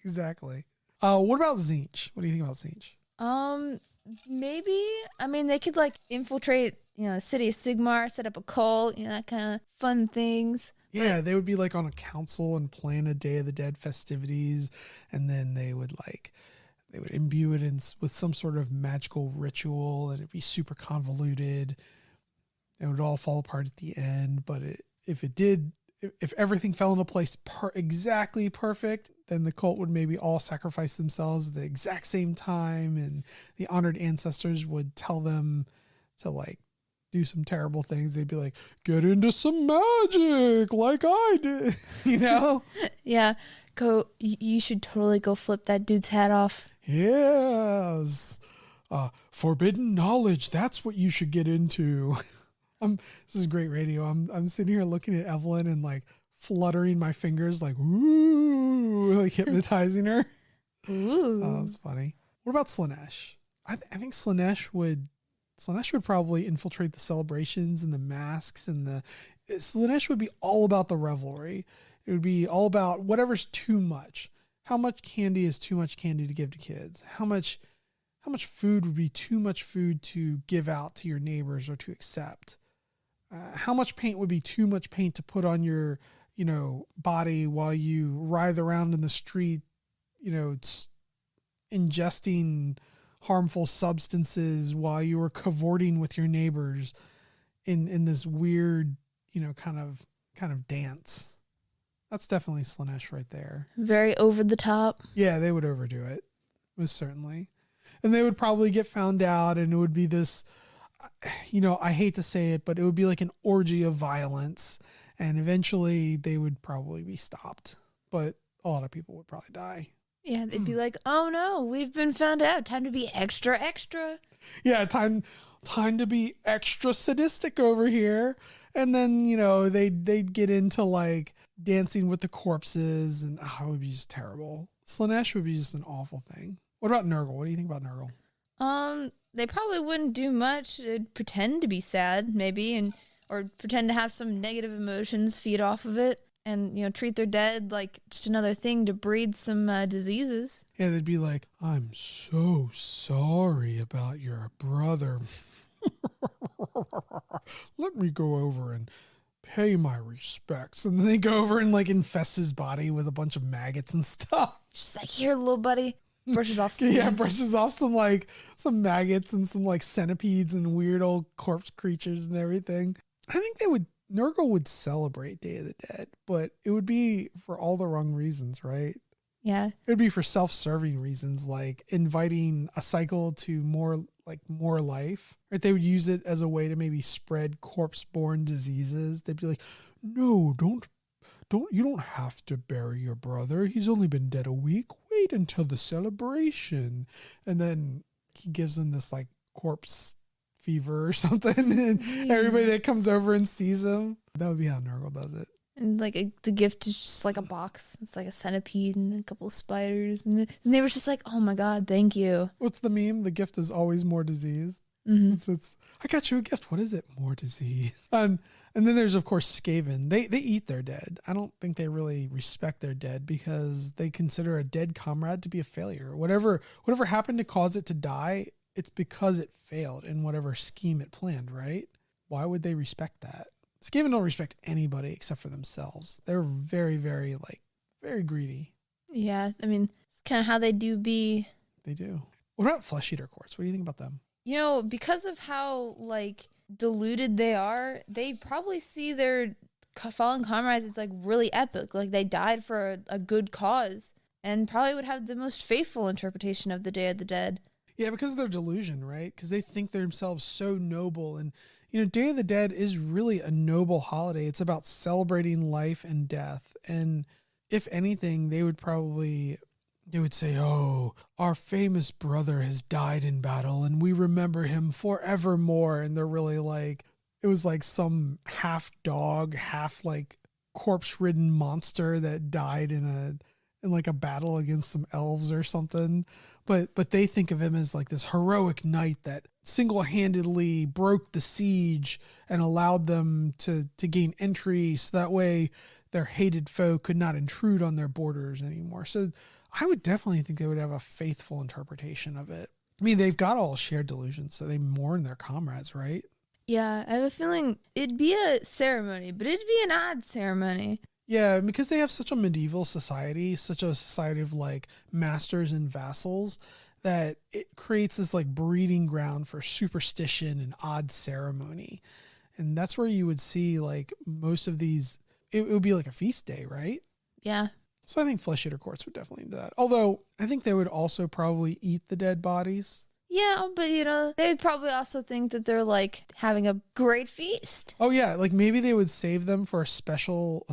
What about Tzeentch? What do you think about Tzeentch? Maybe. I mean, they could like infiltrate, the city of Sigmar, set up a cult, that kind of fun things. Yeah, they would be like on a council and plan a Day of the Dead festivities, and then they would imbue it with some sort of magical ritual, and it'd be super convoluted. It would all fall apart at the end, but if everything fell into place exactly perfect, then the cult would maybe all sacrifice themselves at the exact same time, and the honored ancestors would tell them to like do some terrible things. They'd be like, get into some magic like I did, Yeah, you should totally go flip that dude's hat off. Yes. Forbidden knowledge, that's what you should get into. This is great radio. I'm sitting here looking at Evelyn and like fluttering my fingers, like ooh, like hypnotizing her. Ooh, oh, that's funny. What about Slaanesh? I think Slaanesh would probably infiltrate the celebrations and the masks, and Slaanesh would be all about the revelry. It would be all about whatever's too much. How much candy is too much candy to give to kids? How much food would be too much food to give out to your neighbors or to accept? How much paint would be too much paint to put on your, body while you writhe around in the street, ingesting harmful substances while you were cavorting with your neighbors in this weird, kind of dance. That's definitely Slaanesh right there. Very over the top. Yeah, they would overdo it, most certainly. And they would probably get found out, and it would be this, I hate to say it, but it would be like an orgy of violence, and eventually they would probably be stopped. But a lot of people would probably die. Yeah, they'd be like, oh no, we've been found out. Time to be extra, extra. Yeah, time to be extra sadistic over here. And then, they'd get into like dancing with the corpses, and it would be just terrible. Slaanesh would be just an awful thing. What about Nurgle? What do you think about Nurgle? They probably wouldn't do much. They'd pretend to be sad, maybe, or pretend to have some negative emotions, feed off of it, and treat their dead like just another thing to breed some diseases. Yeah, they'd be like, "I'm so sorry about your brother. Let me go over and pay my respects." And then they go over and like infest his body with a bunch of maggots and stuff. Just like, here, little buddy. Brushes off some. Yeah, brushes off some maggots and some like centipedes and weird old corpse creatures and everything. I think Nurgle would celebrate Day of the Dead, but it would be for all the wrong reasons, right? Yeah. It would be for self-serving reasons, like inviting a cycle to more life. Right? They would use it as a way to maybe spread corpse-borne diseases. They'd be like, "No, you don't have to bury your brother. He's only been dead a week. Wait until the celebration." And then he gives them this like corpse fever or something, and everybody that comes over and sees him. That would be how Nurgle does it. And like the gift is just like a box. It's like a centipede and a couple of spiders, and the neighbor's just like, "Oh my god, thank you." What's the meme? The gift is always more disease. Mm-hmm. It's I got you a gift. What is it? More disease. And then there's, of course, Skaven. They eat their dead. I don't think they really respect their dead because they consider a dead comrade to be a failure. Whatever happened to cause it to die, it's because it failed in whatever scheme it planned, right? Why would they respect that? Skaven don't respect anybody except for themselves. They're very, very, very greedy. Yeah, I mean, it's kind of how they do be. They do. What about flesh eater courts? What do you think about them? Because of how, deluded they are, they probably see their fallen comrades as, really epic. Like, they died for a good cause, and probably would have the most faithful interpretation of the Day of the Dead. Yeah, because of their delusion, right? Because they think themselves so noble. And, Day of the Dead is really a noble holiday. It's about celebrating life and death. And if anything, they would say, "Oh, our famous brother has died in battle and we remember him forevermore." And they're really it was like some half dog, half corpse-ridden monster that died in a battle against some elves or something. But they think of him as this heroic knight that single-handedly broke the siege and allowed them to gain entry so that way their hated foe could not intrude on their borders anymore. So I would definitely think they would have a faithful interpretation of it. I mean, they've got all shared delusions, so they mourn their comrades, right? Yeah, I have a feeling it'd be a ceremony, but it'd be an odd ceremony. Yeah, because they have such a medieval society, such a society of masters and vassals, that it creates this breeding ground for superstition and odd ceremony. And that's where you would see most of these, it would be like a feast day, right? Yeah. So I think flesh eater courts would definitely do that. Although I think they would also probably eat the dead bodies. Yeah, but they would probably also think that they're having a great feast. Oh yeah, maybe they would save them for a special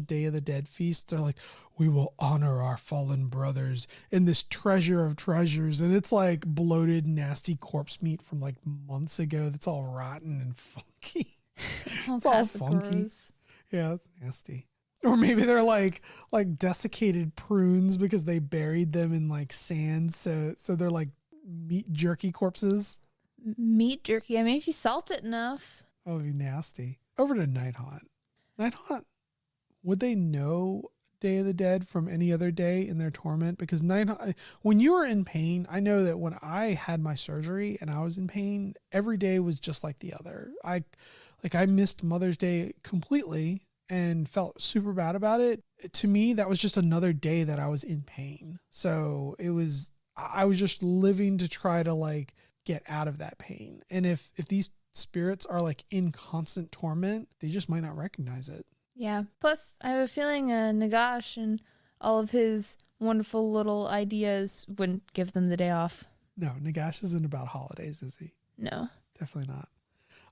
Day of the Dead feast. They're like, "We will honor our fallen brothers in this treasure of treasures," and it's bloated, nasty corpse meat from months ago that's all rotten and funky. It's all funky. Gross. Yeah, it's nasty. Or maybe they're like desiccated prunes because they buried them in sand, so they're meat jerky corpses. Meat jerky. I mean, if you salt it enough. That would be nasty. Over to Night Haunt. Night Haunt, would they know Day of the Dead from any other day in their torment? Because Night Haunt, when you were in pain, I know that when I had my surgery and I was in pain, every day was just like the other. I missed Mother's Day completely and felt super bad about it. To me, that was just another day that I was in pain. So I was just living to try to like get out of that pain. And if these spirits are like in constant torment, they just might not recognize it. Yeah. Plus, I have a feeling Nagash and all of his wonderful little ideas wouldn't give them the day off. No, Nagash isn't about holidays, is he? No. Definitely not.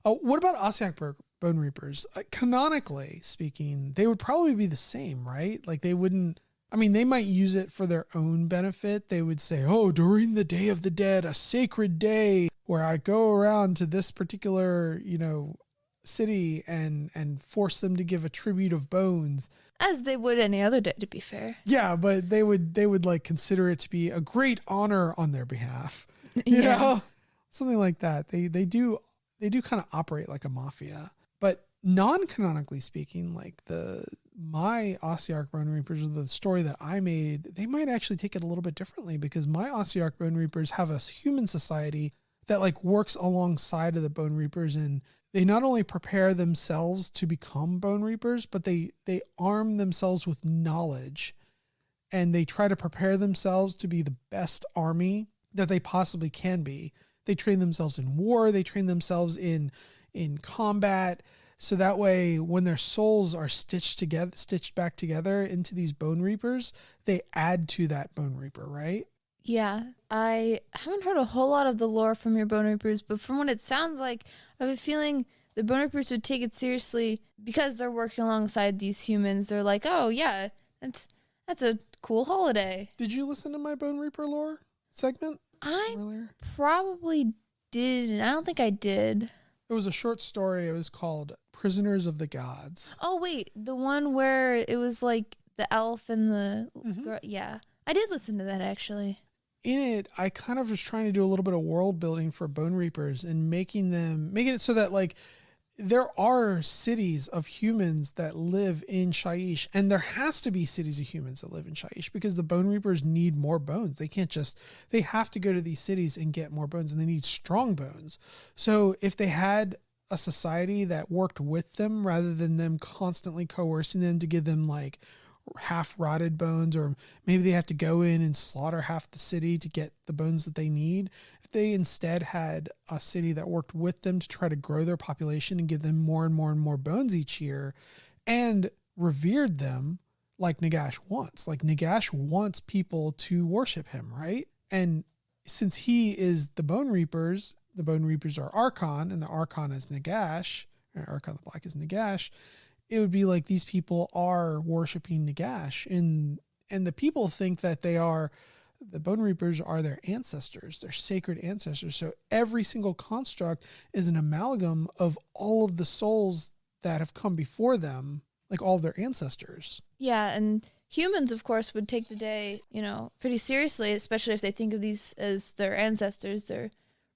Oh, what about Ossiarch Bone Reapers? Canonically speaking, they would probably be the same, right? Like they wouldn't, I mean, they might use it for their own benefit. They would say, oh, during the Day of the Dead, a sacred day where I go around to this particular, city and force them to give a tribute of bones. As they would any other day, to be fair. Yeah, but they would like consider it to be a great honor on their behalf. You know? Something like that. They do kind of operate like a mafia. But non-canonically speaking, like my Ossiarch Bone Reapers, or the story that I made, they might actually take it a little bit differently, because my Ossiarch Bone Reapers have a human society that like works alongside of the Bone Reapers, and they not only prepare themselves to become Bone Reapers, but they arm themselves with knowledge, and they try to prepare themselves to be the best army that they possibly can be. They train themselves in war. They train themselves in combat. So that way, when their souls are stitched back together into these Bone Reapers, they add to that Bone Reaper, right? Yeah, I haven't heard a whole lot of the lore from your Bone Reapers, but from what it sounds like, I have a feeling the Bone Reapers would take it seriously because they're working alongside these humans. They're like, oh yeah, that's a cool holiday. Did you listen to my Bone Reaper lore segment I earlier? Probably did. I don't think I did. It was a short story. It was called Prisoners of the Gods. Oh wait, the one where it was like the elf and the girl. Yeah, I did listen to that actually. In it, I kind of was trying to do a little bit of world building for Bone Reapers and making it so that like there are cities of humans that live in Shaiish, and there has to be cities of humans that live in Shaiish, because the Bone Reapers need more bones. They have to go to these cities and get more bones, and they need strong bones. So if they had a society that worked with them rather than them constantly coercing them to give them like half rotted bones, or maybe they have to go in and slaughter half the city to get the bones that they need. If they instead had a city that worked with them to try to grow their population and give them more and more and more bones each year, and revered them like Nagash wants. Like Nagash wants people to worship him, right? And since he is the Bone Reapers are Archon, and the Archon is Nagash, or Archon the Black is Nagash. It would be like these people are worshiping Nagash, and the people think that the Bone Reapers are their ancestors, their sacred ancestors. So every single construct is an amalgam of all of the souls that have come before them, like all of their ancestors. Yeah, and humans, of course, would take the day, pretty seriously, especially if they think of these as their ancestors, their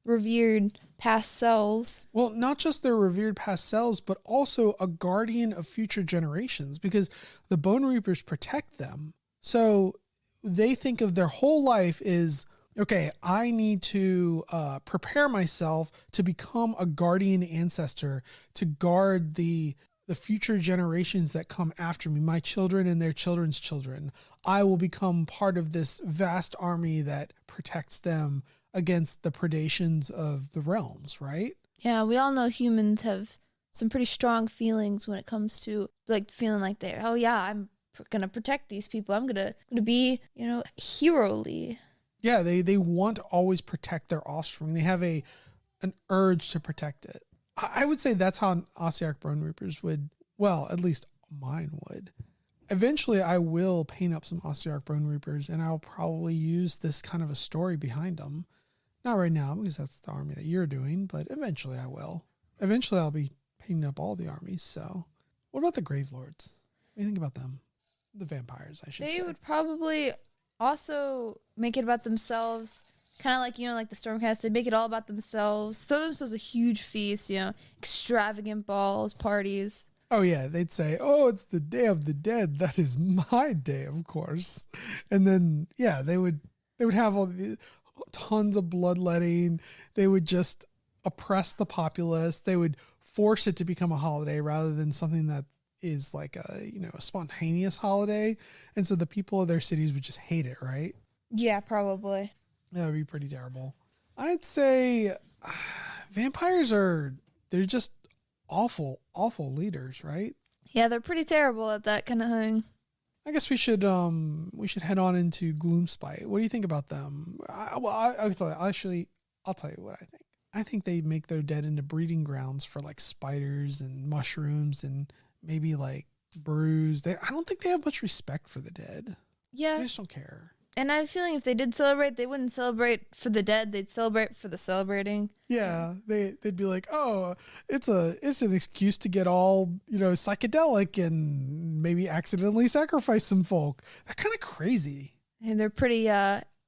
revered past selves. Well, not just their revered past selves, but also a guardian of future generations, because the Bone Reapers protect them. So they think of their whole life is, okay, I need to prepare myself to become a guardian ancestor to guard the future generations that come after me, my children and their children's children. I will become part of this vast army that protects them against the predations of the realms, right? Yeah, we all know humans have some pretty strong feelings when it comes to like feeling like I'm gonna protect these people. I'm gonna be, hero-ly. Yeah, they want to always protect their offspring. They have an urge to protect it. I would say that's how Ossiarch Bone Reapers would, well, at least mine would. Eventually, I will paint up some Ossiarch Bone Reapers, and I'll probably use this kind of a story behind them. Not right now, because that's the army that you're doing, but eventually I will. Eventually, I'll be painting up all the armies, so. What about the Grave Lords? What do you think about them? The vampires, I should say. They would probably also make it about themselves. Kind of like, like the Stormcast, they make it all about themselves. Throw themselves a huge feast, extravagant balls, parties. Oh, yeah. They'd say, oh, it's the Day of the Dead. That is my day, of course. And then, yeah, they would have all the tons of bloodletting. They would just oppress the populace. They would force it to become a holiday rather than something that is like a spontaneous holiday. And so the people of their cities would just hate it, right? Yeah, probably. That would be pretty terrible. I'd say vampires they're just awful leaders, right? Yeah, they're pretty terrible at that kind of thing. I guess we should head on into Gloomspite. What do you think about them? I'll tell you what I think. I think they make their dead into breeding grounds for like spiders and mushrooms and maybe like brews. I don't think they have much respect for the dead. Yeah. They just don't care. And I have a feeling if they did celebrate, they wouldn't celebrate for the dead. They'd celebrate for the celebrating. Yeah, they'd be like, oh, it's an excuse to get all, psychedelic and maybe accidentally sacrifice some folk. They're kind of crazy. And they're pretty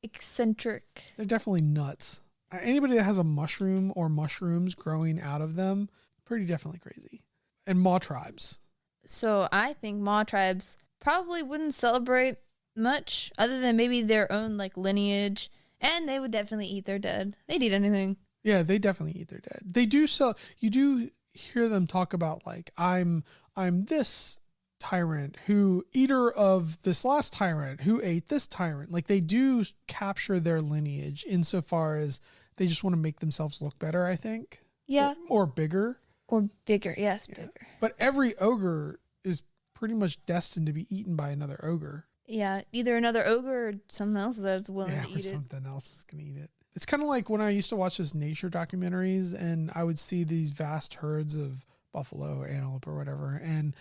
eccentric. They're definitely nuts. Anybody that has a mushroom or mushrooms growing out of them, pretty definitely crazy. And Maw tribes. So I think Maw tribes probably wouldn't celebrate much other than maybe their own like lineage, and they would definitely eat their dead. They'd eat anything. Yeah, they definitely eat their dead. They do. So you do hear them talk about like, I'm this tyrant who eater of this last tyrant who ate this tyrant. Like they do capture their lineage insofar as they just want to make themselves look better, I think. Yeah. Or bigger. Or bigger. Yes, yeah. Bigger. But every ogre is pretty much destined to be eaten by another ogre. Yeah, either another ogre or someone else that's willing to eat it. Something else is going to eat it. It's kind of like when I used to watch those nature documentaries and I would see these vast herds of buffalo, antelope, or whatever. And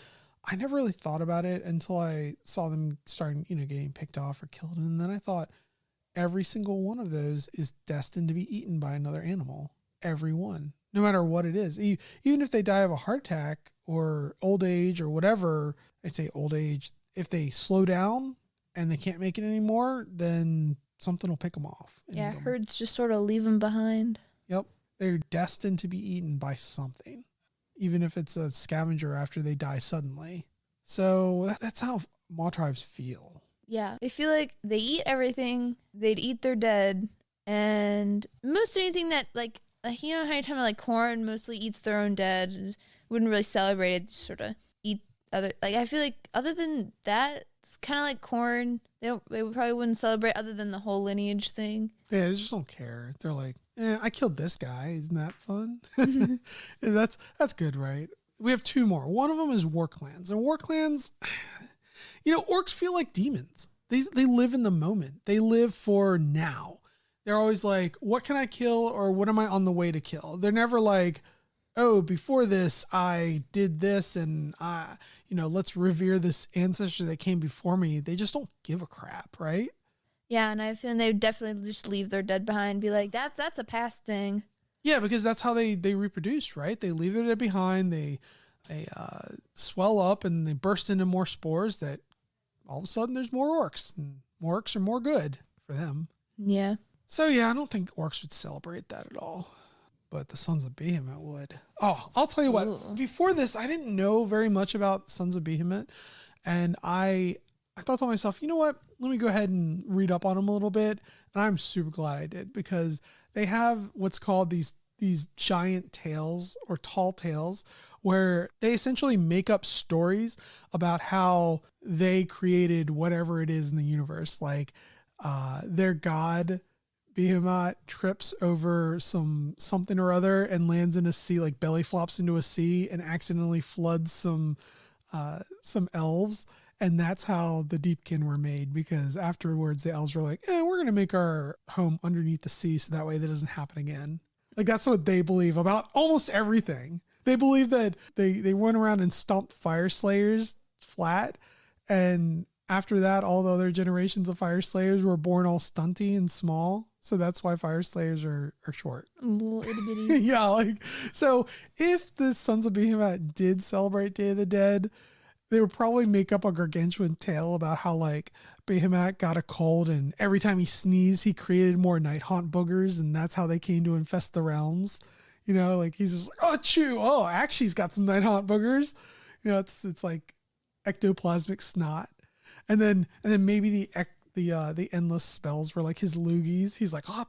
I never really thought about it until I saw them starting, getting picked off or killed. And then I thought every single one of those is destined to be eaten by another animal. Every one, no matter what it is. Even if they die of a heart attack or old age or whatever, I'd say old age, if they slow down and they can't make it anymore, then something will pick them off. Yeah, herds just sort of leave them behind. Yep. They're destined to be eaten by something, even if it's a scavenger after they die suddenly. So that's how Maw tribes feel. Yeah, they feel like they eat everything, they'd eat their dead, and most anything that, like how you talking about like corn mostly eats their own dead, wouldn't really celebrate it, just sort of eat other, like I feel like other than that, it's kind of like corn. They probably wouldn't celebrate other than the whole lineage thing. Yeah, they just don't care. They're like, I killed this guy. Isn't that fun? That's good, right? We have two more. One of them is war clans. And war clans, orcs feel like demons. They live in the moment. They live for now. They're always like, what can I kill or what am I on the way to kill? They're never like, oh, before this, I did this and, let's revere this ancestor that came before me. They just don't give a crap, right? Yeah, and I feel they would definitely just leave their dead behind and be like, that's a past thing. Yeah, because that's how they reproduce, right? They leave their dead behind. They swell up and they burst into more spores that all of a sudden there's more orcs. And more orcs are more good for them. Yeah. So, yeah, I don't think orcs would celebrate that at all. But the Sons of Behemoth would. Oh, I'll tell you what. Ooh. Before this, I didn't know very much about Sons of Behemoth. And I thought to myself, you know what? Let me go ahead and read up on them a little bit. And I'm super glad I did because they have what's called these giant tales or tall tales where they essentially make up stories about how they created whatever it is in the universe. Like their god Behemoth trips over something or other and lands in a sea, like belly flops into a sea and accidentally floods some elves. And that's how the Deepkin were made, because afterwards the elves were like, we're going to make our home underneath the sea so that way that doesn't happen again. Like that's what they believe about almost everything. They believe that they went around and stomped fire slayers flat. And after that, all the other generations of fire slayers were born all stunty and small. So that's why fire slayers are short. Little itty bitty. Yeah. So if the Sons of Behemoth did celebrate Day of the Dead, they would probably make up a gargantuan tale about how Behemoth got a cold and every time he sneezed, he created more night haunt boogers. And that's how they came to infest the realms. He's just like, oh, chew. Oh, actually he's got some night haunt boogers. It's like ectoplasmic snot. And then maybe the endless spells were like his loogies. He's like, oh,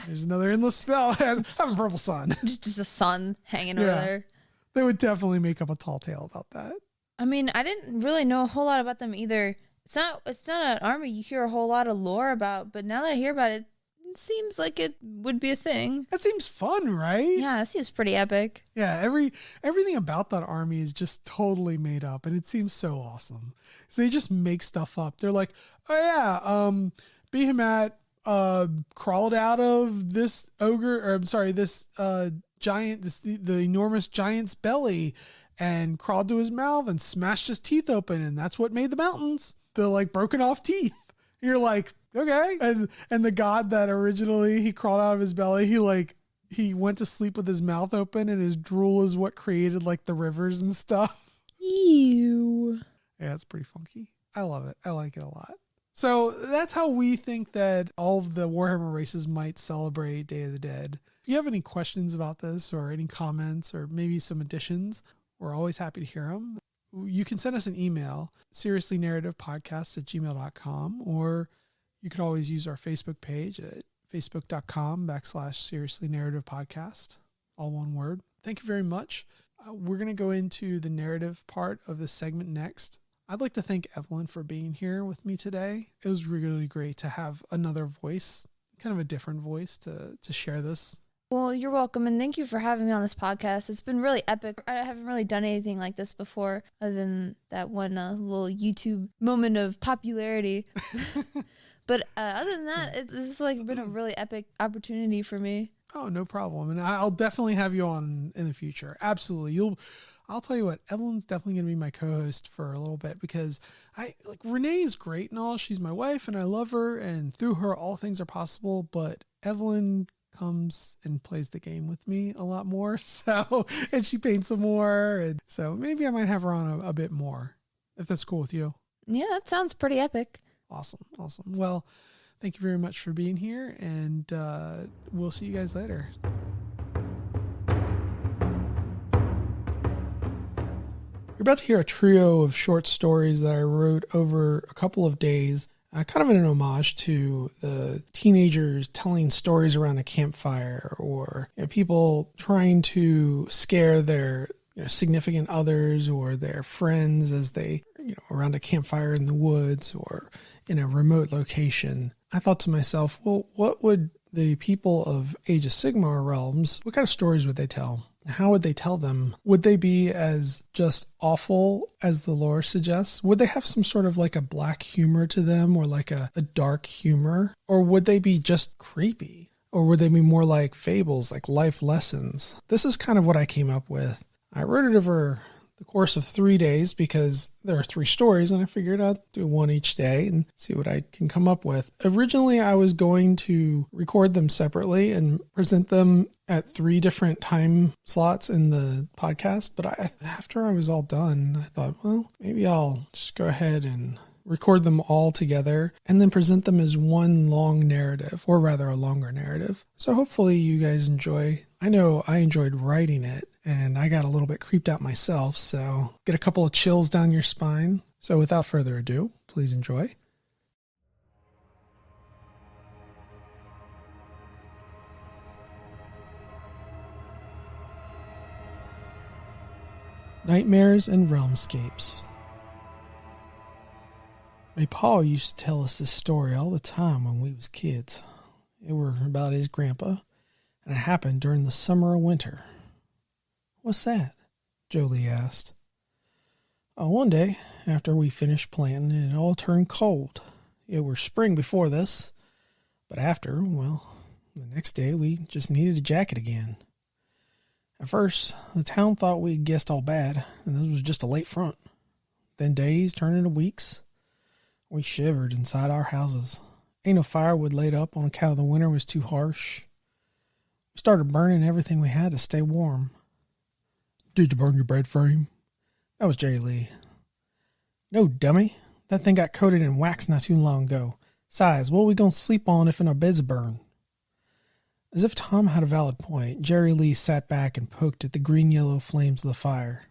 there's another endless spell. Have a purple sun. Just a sun hanging over there. They would definitely make up a tall tale about that. I mean, I didn't really know a whole lot about them either. It's not an army you hear a whole lot of lore about, but now that I hear about it, It seems like it would be a thing. That seems fun, right? Yeah, it seems pretty epic. Yeah, everything about that army is just totally made up, and it seems so awesome. So they just make stuff up. They're like, oh yeah, Behemoth crawled out of this this giant, the enormous giant's belly, and crawled to his mouth and smashed his teeth open, and that's what made the mountains. The like broken off teeth. And you're like, okay. And the god that originally he crawled out of his belly, he went to sleep with his mouth open, and his drool is what created like the rivers and stuff. Ew. Yeah, it's pretty funky. I love it. I like it a lot. So that's how we think that all of the Warhammer races might celebrate Day of the Dead. If you have any questions about this or any comments or maybe some additions, we're always happy to hear them. You can send us an email, seriouslynarrativepodcast@gmail.com, or you could always use our Facebook page at facebook.com/seriouslynarrativepodcast, all one word. Thank you very much. We're going to go into the narrative part of this segment next. I'd like to thank Evelyn for being here with me today. It was really great to have another voice, kind of a different voice to share this. Well, you're welcome, and thank you for having me on this podcast. It's been really epic. I haven't really done anything like this before, other than that one little YouTube moment of popularity. But other than that, this has like been a really epic opportunity for me. Oh, no problem. And I'll definitely have you on in the future. Absolutely. I'll tell you what, Evelyn's definitely going to be my co-host for a little bit, because Renee is great and all. She's my wife and I love her, and through her, all things are possible. But Evelyn comes and plays the game with me a lot more. So, and she paints some more. And so maybe I might have her on a bit more, if that's cool with you. Yeah, that sounds pretty epic. Awesome. Well, thank you very much for being here, and we'll see you guys later. You're about to hear a trio of short stories that I wrote over a couple of days, kind of in an homage to the teenagers telling stories around a campfire, or people trying to scare their significant others or their friends as they around a campfire in the woods or in a remote location. I thought to myself, well, what would the people of Age of Sigmar realms, what kind of stories would they tell? How would they tell them? Would they be as just awful as the lore suggests? Would they have some sort of like a black humor to them, or like a dark humor? Or would they be just creepy? Or would they be more like fables, like life lessons? This is kind of what I came up with. I wrote it over the course of 3 days because there are 3 stories, and I figured I'd do one each day and see what I can come up with. Originally, I was going to record them separately and present them at 3 different time slots in the podcast, but after I was all done, I thought, well, maybe I'll just go ahead and record them all together and then present them as one long narrative, or rather a longer narrative. So hopefully you guys enjoy. I know I enjoyed writing it, and I got a little bit creeped out myself, so get a couple of chills down your spine. So without further ado, please enjoy. Nightmares and Realmscapes. My pa used to tell us this story all the time when we was kids. It were about his grandpa, and it happened during the summer or winter. What's that? Jolie asked. One day, after we finished planting, it all turned cold. It were spring before this, but after, well, the next day we just needed a jacket again. At first, the town thought we'd guessed all bad, and this was just a late front. Then days turned into weeks. We shivered inside our houses. Ain't no firewood laid up on account of the winter was too harsh. We started burning everything we had to stay warm. Did you burn your bed frame? That was Jerry Lee. No, dummy. That thing got coated in wax not too long ago. Besides, what are we going to sleep on if our beds burn? As if Tom had a valid point, Jerry Lee sat back and poked at the green-yellow flames of the fire.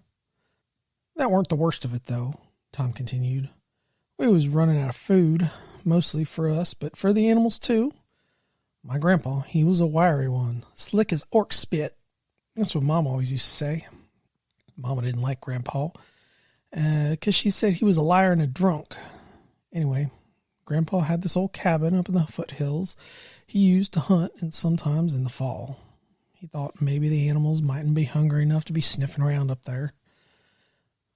That weren't the worst of it, though, Tom continued. We was running out of food, mostly for us, but for the animals, too. My grandpa, he was a wiry one, slick as orc spit. That's what Mom always used to say. Mama didn't like Grandpa, because she said he was a liar and a drunk. Anyway, Grandpa had this old cabin up in the foothills he used to hunt, and sometimes in the fall. He thought maybe the animals mightn't be hungry enough to be sniffing around up there.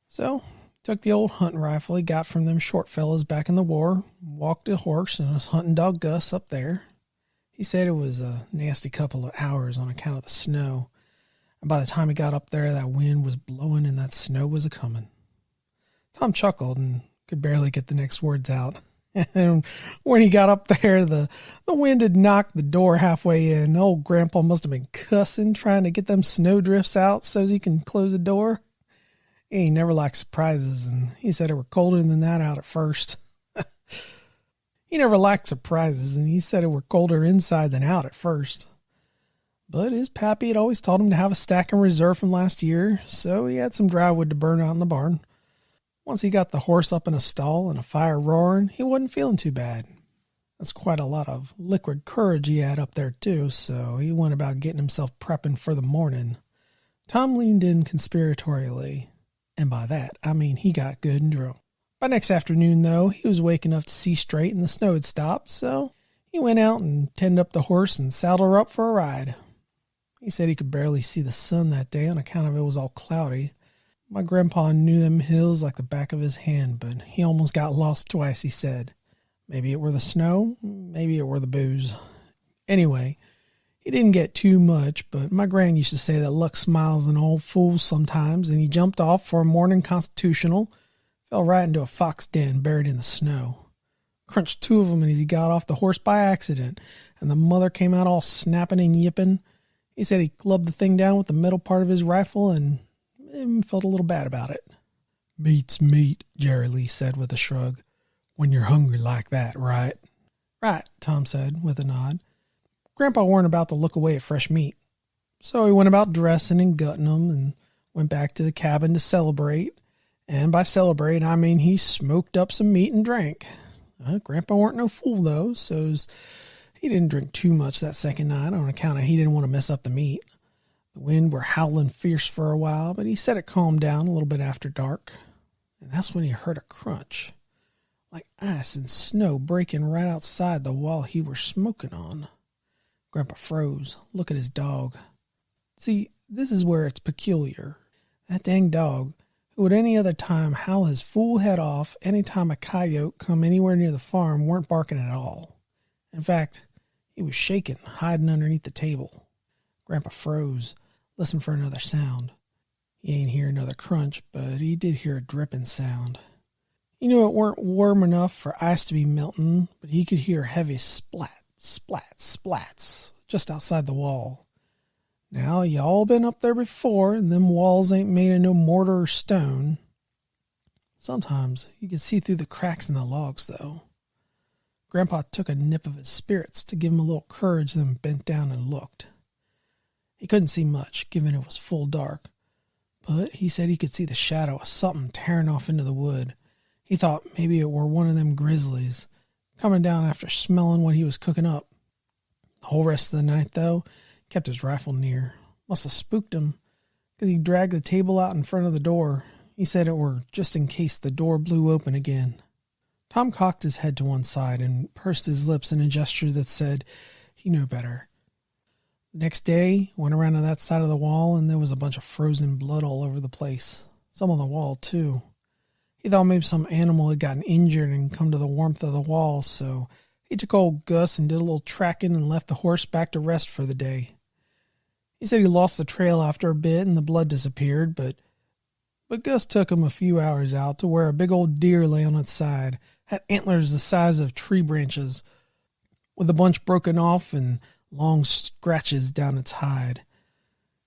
So took the old hunting rifle he got from them short fellas back in the war, walked a horse and was hunting dog Gus up there. He said it was a nasty couple of hours on account of the snow. And by the time he got up there, that wind was blowing and that snow was a-coming. Tom chuckled and could barely get the next words out. And when he got up there, the wind had knocked the door halfway in. Old Grandpa must have been cussing, trying to get them snowdrifts out so he can close the door. He never liked surprises, and he said it were colder than that out at first. He never liked surprises, and he said it were colder inside than out at first. But his pappy had always taught him to have a stack in reserve from last year, so he had some dry wood to burn out in the barn. Once he got the horse up in a stall and a fire roaring, he wasn't feeling too bad. That's quite a lot of liquid courage he had up there, too, so he went about getting himself prepping for the morning. Tom leaned in conspiratorially, and by that, I mean he got good and drunk. By next afternoon, though, he was awake enough to see straight and the snow had stopped, so he went out and tended up the horse and saddled her up for a ride. He said he could barely see the sun that day on account of it was all cloudy. My grandpa knew them hills like the back of his hand, but he almost got lost twice, he said. Maybe it were the snow, maybe it were the booze. Anyway, he didn't get too much, but my gran used to say that luck smiles an old fool sometimes, and he jumped off for a morning constitutional, fell right into a fox den buried in the snow. Crunched two of them as he got off the horse by accident, and the mother came out all snapping and yipping. He said he clubbed the thing down with the middle part of his rifle and felt a little bad about it. Meat's meat, Jerry Lee said with a shrug. When you're hungry like that, right? Right, Tom said with a nod. Grandpa weren't about to look away at fresh meat. So he went about dressing and gutting them and went back to the cabin to celebrate. And by celebrate, I mean he smoked up some meat and drank. Grandpa weren't no fool, though, so he didn't drink too much that second night on account of he didn't want to mess up the meat. The wind were howling fierce for a while, but he said it calmed down a little bit after dark. And that's when he heard a crunch, like ice and snow breaking right outside the wall he were smoking on. Grandpa froze, looked at his dog. See, this is where it's peculiar. That dang dog, who would any other time howl his fool head off any time a coyote come anywhere near the farm, weren't barking at all. In fact, he was shaking, hiding underneath the table. Grandpa froze, listened for another sound. He ain't hear another crunch, but he did hear a dripping sound. He knew it weren't warm enough for ice to be melting, but he could hear heavy splat, splat, splats just outside the wall. Now, y'all been up there before, and them walls ain't made of no mortar or stone. Sometimes you can see through the cracks in the logs, though. Grandpa took a nip of his spirits to give him a little courage, then bent down and looked. He couldn't see much, given it was full dark, but he said he could see the shadow of something tearing off into the wood. He thought maybe it were one of them grizzlies, coming down after smelling what he was cooking up. The whole rest of the night, though, kept his rifle near. Must have spooked him, because he dragged the table out in front of the door. He said it were just in case the door blew open again. Tom cocked his head to one side and pursed his lips in a gesture that said he knew better. The next day, went around to that side of the wall, and there was a bunch of frozen blood all over the place. Some on the wall, too. He thought maybe some animal had gotten injured and come to the warmth of the wall, so he took old Gus and did a little tracking and left the horse back to rest for the day. He said he lost the trail after a bit and the blood disappeared, but Gus took him a few hours out to where a big old deer lay on its side, had antlers the size of tree branches, with a bunch broken off and long scratches down its hide.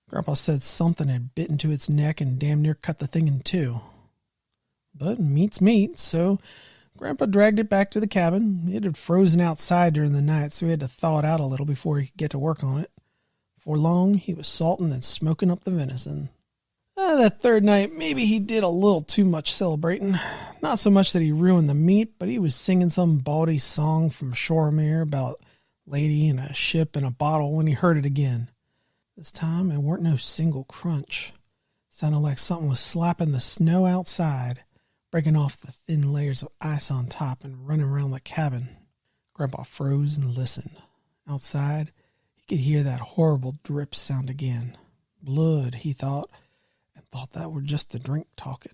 Grandpa said something had bit into its neck and damn near cut the thing in two. But meat's meat, so Grandpa dragged it back to the cabin. It had frozen outside during the night, so he had to thaw it out a little before he could get to work on it. Before long, he was salting and smoking up the venison. That third night, maybe he did a little too much celebrating. Not so much that he ruined the meat, but he was singing some bawdy song from Shoremere about lady and a ship and a bottle when he heard it again. This time, it weren't no single crunch. Sounded like something was slapping the snow outside, breaking off the thin layers of ice on top and running around the cabin. Grandpa froze and listened. Outside, he could hear that horrible drip sound again. Blood, he thought, and thought that were just the drink talking.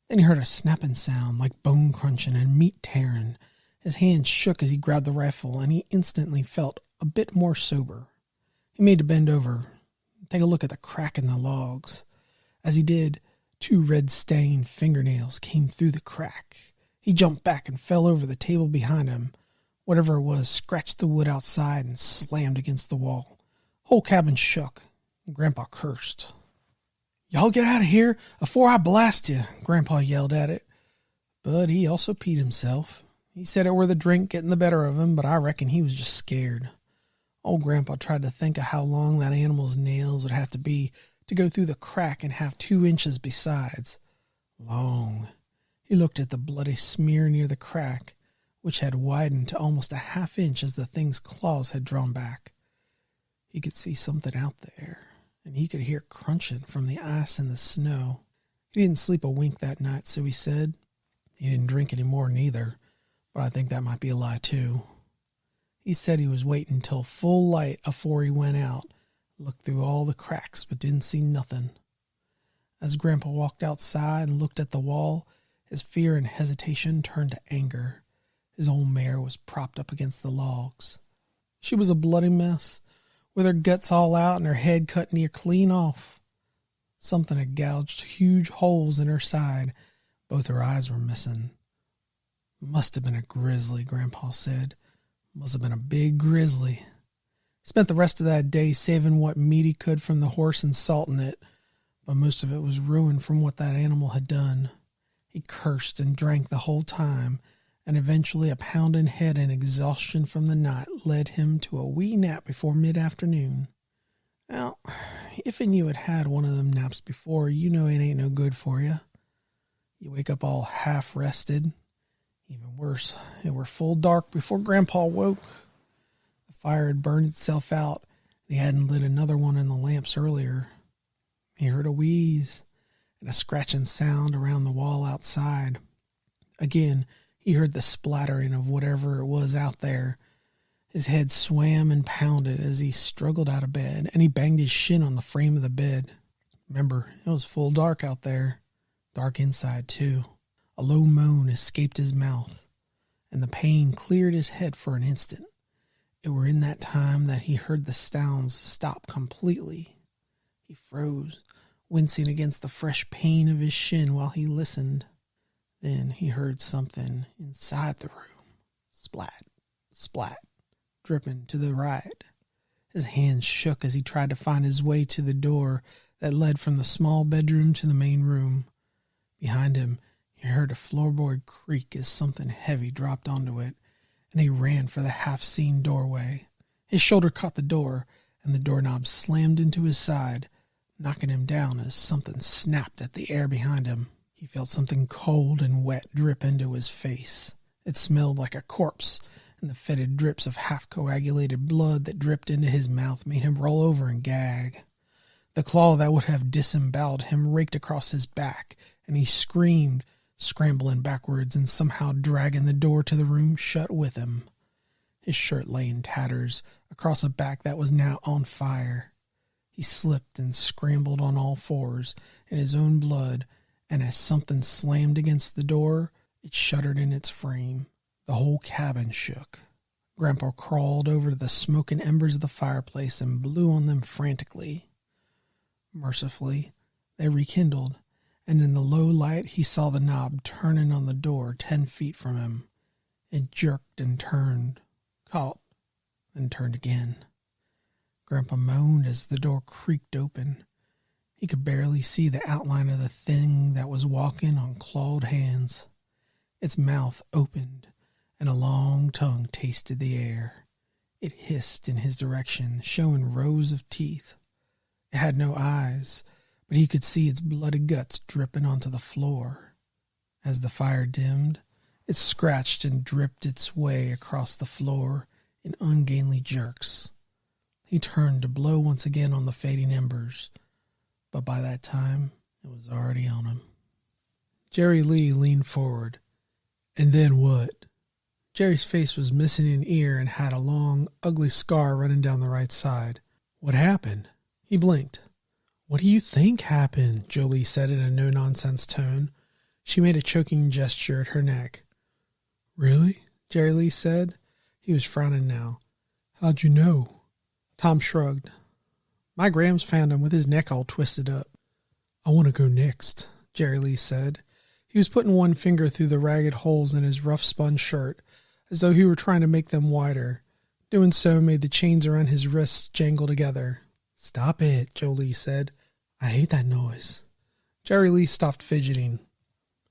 Then he heard a snapping sound like bone crunching and meat tearing. His hand shook as he grabbed the rifle, and he instantly felt a bit more sober. He made to bend over, take a look at the crack in the logs. As he did, 2 red-stained fingernails came through the crack. He jumped back and fell over the table behind him. Whatever it was scratched the wood outside and slammed against the wall. Whole cabin shook, and Grandpa cursed. "Y'all get out of here afore I blast you," Grandpa yelled at it. But he also peed himself. He said it were the drink getting the better of him, but I reckon he was just scared. Old Grandpa tried to think of how long that animal's nails would have to be to go through the crack and have 2 inches besides. Long. He looked at the bloody smear near the crack, which had widened to almost a ½ inch as the thing's claws had drawn back. He could see something out there, and he could hear crunching from the ice and the snow. He didn't sleep a wink that night, so he said. He didn't drink any more neither, but I think that might be a lie too. He said he was waiting till full light afore he went out, looked through all the cracks, but didn't see nothing. As Grandpa walked outside and looked at the wall, his fear and hesitation turned to anger. His old mare was propped up against the logs. She was a bloody mess, with her guts all out and her head cut near clean off. Something had gouged huge holes in her side. Both her eyes were missing. Must have been a grizzly, Grandpa said. Must have been a big grizzly. He spent the rest of that day saving what meat he could from the horse and salting it, but most of it was ruined from what that animal had done. He cursed and drank the whole time, and eventually a pounding head and exhaustion from the night led him to a wee nap before mid-afternoon. Well, if you had had one of them naps before, you know it ain't no good for you. You wake up all half-rested. Even worse, it were full dark before Grandpa woke. The fire had burned itself out, and he hadn't lit another one in the lamps earlier. He heard a wheeze and a scratching sound around the wall outside. Again, he heard the splattering of whatever it was out there. His head swam and pounded as he struggled out of bed, and he banged his shin on the frame of the bed. Remember, it was full dark out there. Dark inside, too. A low moan escaped his mouth, and the pain cleared his head for an instant. It were in that time that he heard the sounds stop completely. He froze, wincing against the fresh pain of his shin while he listened. Then he heard something inside the room. Splat, splat, dripping to the right. His hands shook as he tried to find his way to the door that led from the small bedroom to the main room. Behind him, he heard a floorboard creak as something heavy dropped onto it, and he ran for the half-seen doorway. His shoulder caught the door, and the doorknob slammed into his side, knocking him down as something snapped at the air behind him. He felt something cold and wet drip into his face. It smelled like a corpse, and the fetid drips of half-coagulated blood that dripped into his mouth made him roll over and gag. The claw that would have disemboweled him raked across his back, and he screamed, scrambling backwards and somehow dragging the door to the room shut with him. His shirt lay in tatters across a back that was now on fire. He slipped and scrambled on all fours in his own blood, and as something slammed against the door, it shuddered in its frame. The whole cabin shook. Grandpa crawled over to the smoking embers of the fireplace and blew on them frantically. Mercifully, they rekindled, and in the low light he saw the knob turning on the door 10 feet from him. It jerked and turned, caught, and turned again. Grandpa moaned as the door creaked open. He could barely see the outline of the thing that was walking on clawed hands. Its mouth opened, and a long tongue tasted the air. It hissed in his direction, showing rows of teeth. It had no eyes, but he could see its bloody guts dripping onto the floor. As the fire dimmed, it scratched and dripped its way across the floor in ungainly jerks. He turned to blow once again on the fading embers, but by that time it was already on him. Jerry Lee leaned forward. And then what? Jerry's face was missing an ear and had a long, ugly scar running down the right side. What happened? He blinked. What do you think happened? Jolie said in a no-nonsense tone. She made a choking gesture at her neck. Really? Jerry Lee said. He was frowning now. How'd you know? Tom shrugged. My Grams found him with his neck all twisted up. I want to go next, Jerry Lee said. He was putting one finger through the ragged holes in his rough spun shirt, as though he were trying to make them wider. Doing so made the chains around his wrists jangle together. Stop it, Jolie said. I hate that noise. Jerry Lee stopped fidgeting.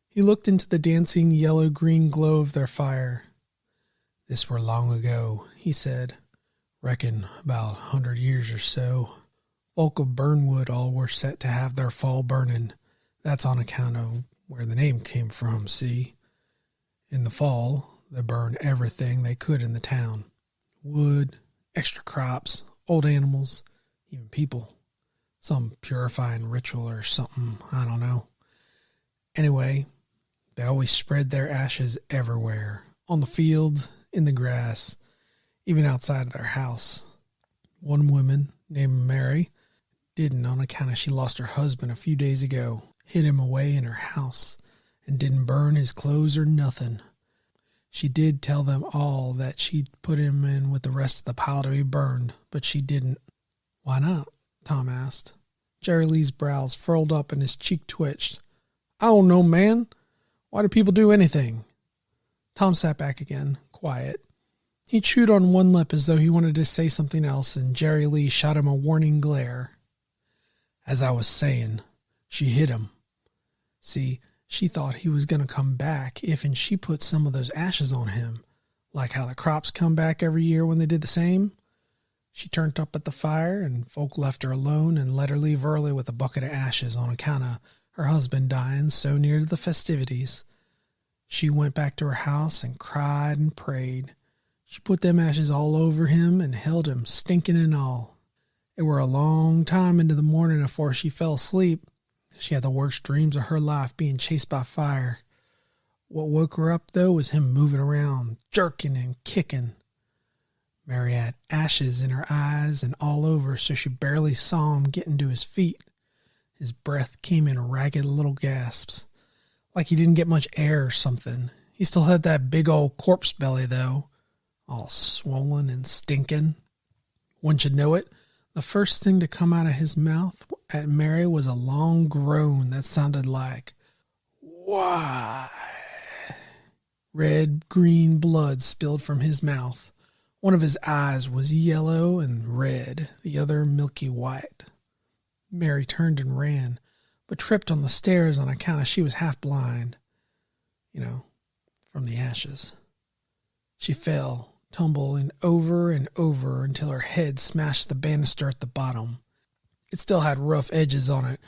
He looked into the dancing yellow-green glow of their fire. This were long ago, he said. Reckon about 100 years or so. Folk of Burnwood all were set to have their fall burning. That's on account of where the name came from, see? In the fall, they burn everything they could in the town. Wood, extra crops, old animals, even people. Some purifying ritual or something, I don't know. Anyway, they always spread their ashes everywhere. On the fields, in the grass, even outside of their house. One woman, named Mary, didn't on account of she lost her husband a few days ago. Hid him away in her house and didn't burn his clothes or nothing. She did tell them all that she'd put him in with the rest of the pile to be burned, but she didn't. Why not? Tom asked. Jerry Lee's brows furled up and his cheek twitched. I don't know, man. Why do people do anything? Tom sat back again, quiet. He chewed on one lip as though he wanted to say something else, and Jerry Lee shot him a warning glare. As I was saying, she hit him. See, she thought he was going to come back if and she put some of those ashes on him, like how the crops come back every year when they did the same. She turned up at the fire, and folk left her alone and let her leave early with a bucket of ashes on account of her husband dying so near to the festivities. She went back to her house and cried and prayed. She put them ashes all over him and held him, stinking and all. It were a long time into the morning afore she fell asleep. She had the worst dreams of her life being chased by fire. What woke her up, though, was him moving around, jerking and kicking. Mary had ashes in her eyes and all over, so she barely saw him getting to his feet. His breath came in ragged little gasps, like he didn't get much air or something. He still had that big old corpse belly, though, all swollen and stinking. One should know it. The first thing to come out of his mouth at Mary was a long groan that sounded like, "Why?" Red-green blood spilled from his mouth. One of his eyes was yellow and red, the other milky white. Mary turned and ran, but tripped on the stairs on account of she was half blind. From the ashes. She fell, tumbling over and over until her head smashed the banister at the bottom. It still had rough edges on it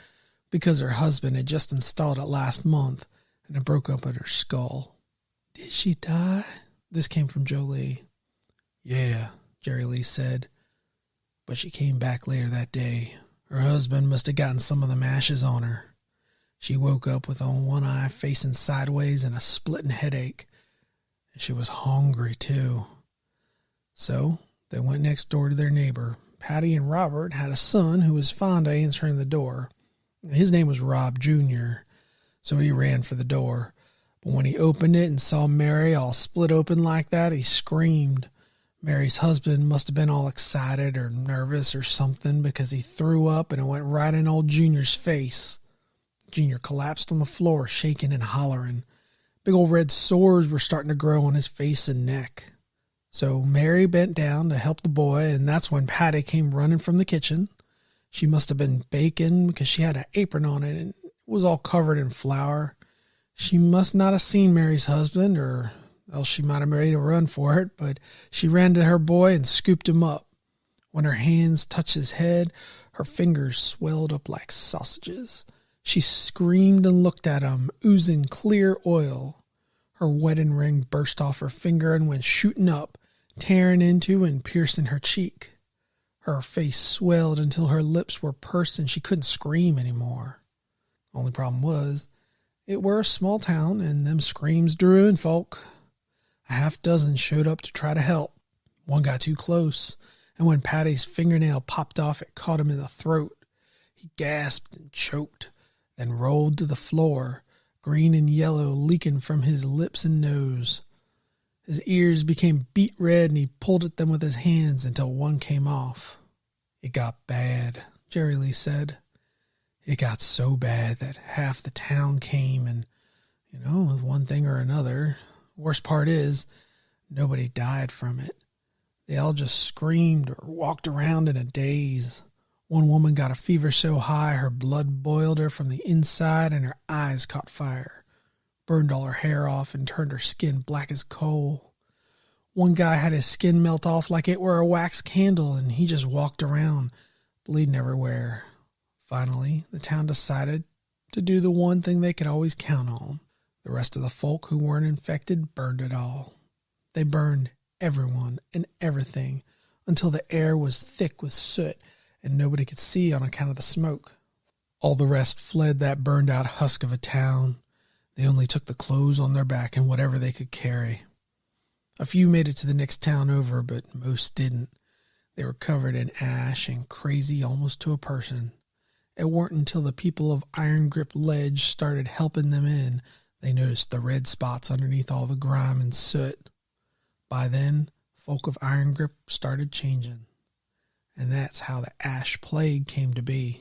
because her husband had just installed it last month, and it broke up at her skull. Did she die? This came from Jolie. Yeah, Jerry Lee said, but she came back later that day. Her husband must have gotten some of them ashes on her. She woke up with one eye facing sideways and a splitting headache. And she was hungry, too. So they went next door to their neighbor. Patty and Robert had a son who was fond of answering the door. His name was Rob Jr., so he ran for the door. But when he opened it and saw Mary all split open like that, he screamed. Mary's husband must have been all excited or nervous or something because he threw up and it went right in old Junior's face. Junior collapsed on the floor, shaking and hollering. Big old red sores were starting to grow on his face and neck. So Mary bent down to help the boy, and that's when Patty came running from the kitchen. She must have been baking because she had an apron on it and it was all covered in flour. She must not have seen Mary's husband, or else she might have made a run for it, but she ran to her boy and scooped him up. When her hands touched his head, her fingers swelled up like sausages. She screamed and looked at him, oozing clear oil. Her wedding ring burst off her finger and went shooting up, tearing into and piercing her cheek. Her face swelled until her lips were pursed and she couldn't scream anymore. Only problem was, It were a small town, and them screams drew in folk. A half dozen showed up to try to help. One got too close, and when Patty's fingernail popped off, it caught him in the throat. He gasped and choked, then rolled to the floor, green and yellow leaking from his lips and nose. His ears became beet red, and he pulled at them with his hands until one came off. It got bad, Jerry Lee said. It got so bad that half the town came and, with one thing or another. Worst part is, nobody died from it. They all just screamed or walked around in a daze. One woman got a fever so high her blood boiled her from the inside and her eyes caught fire. Burned all her hair off and turned her skin black as coal. One guy had his skin melt off like it were a wax candle, and he just walked around, bleeding everywhere. Finally, the town decided to do the one thing they could always count on. The rest of the folk who weren't infected burned it all. They burned everyone and everything until the air was thick with soot and nobody could see on account of the smoke. All the rest fled that burned out husk of a town. They only took the clothes on their back and whatever they could carry. A few made it to the next town over, but most didn't. They were covered in ash and crazy almost to a person. It weren't until the people of Iron Grip Ledge started helping them in, they noticed the red spots underneath all the grime and soot. By then, folk of Iron Grip started changing. And that's how the Ash Plague came to be.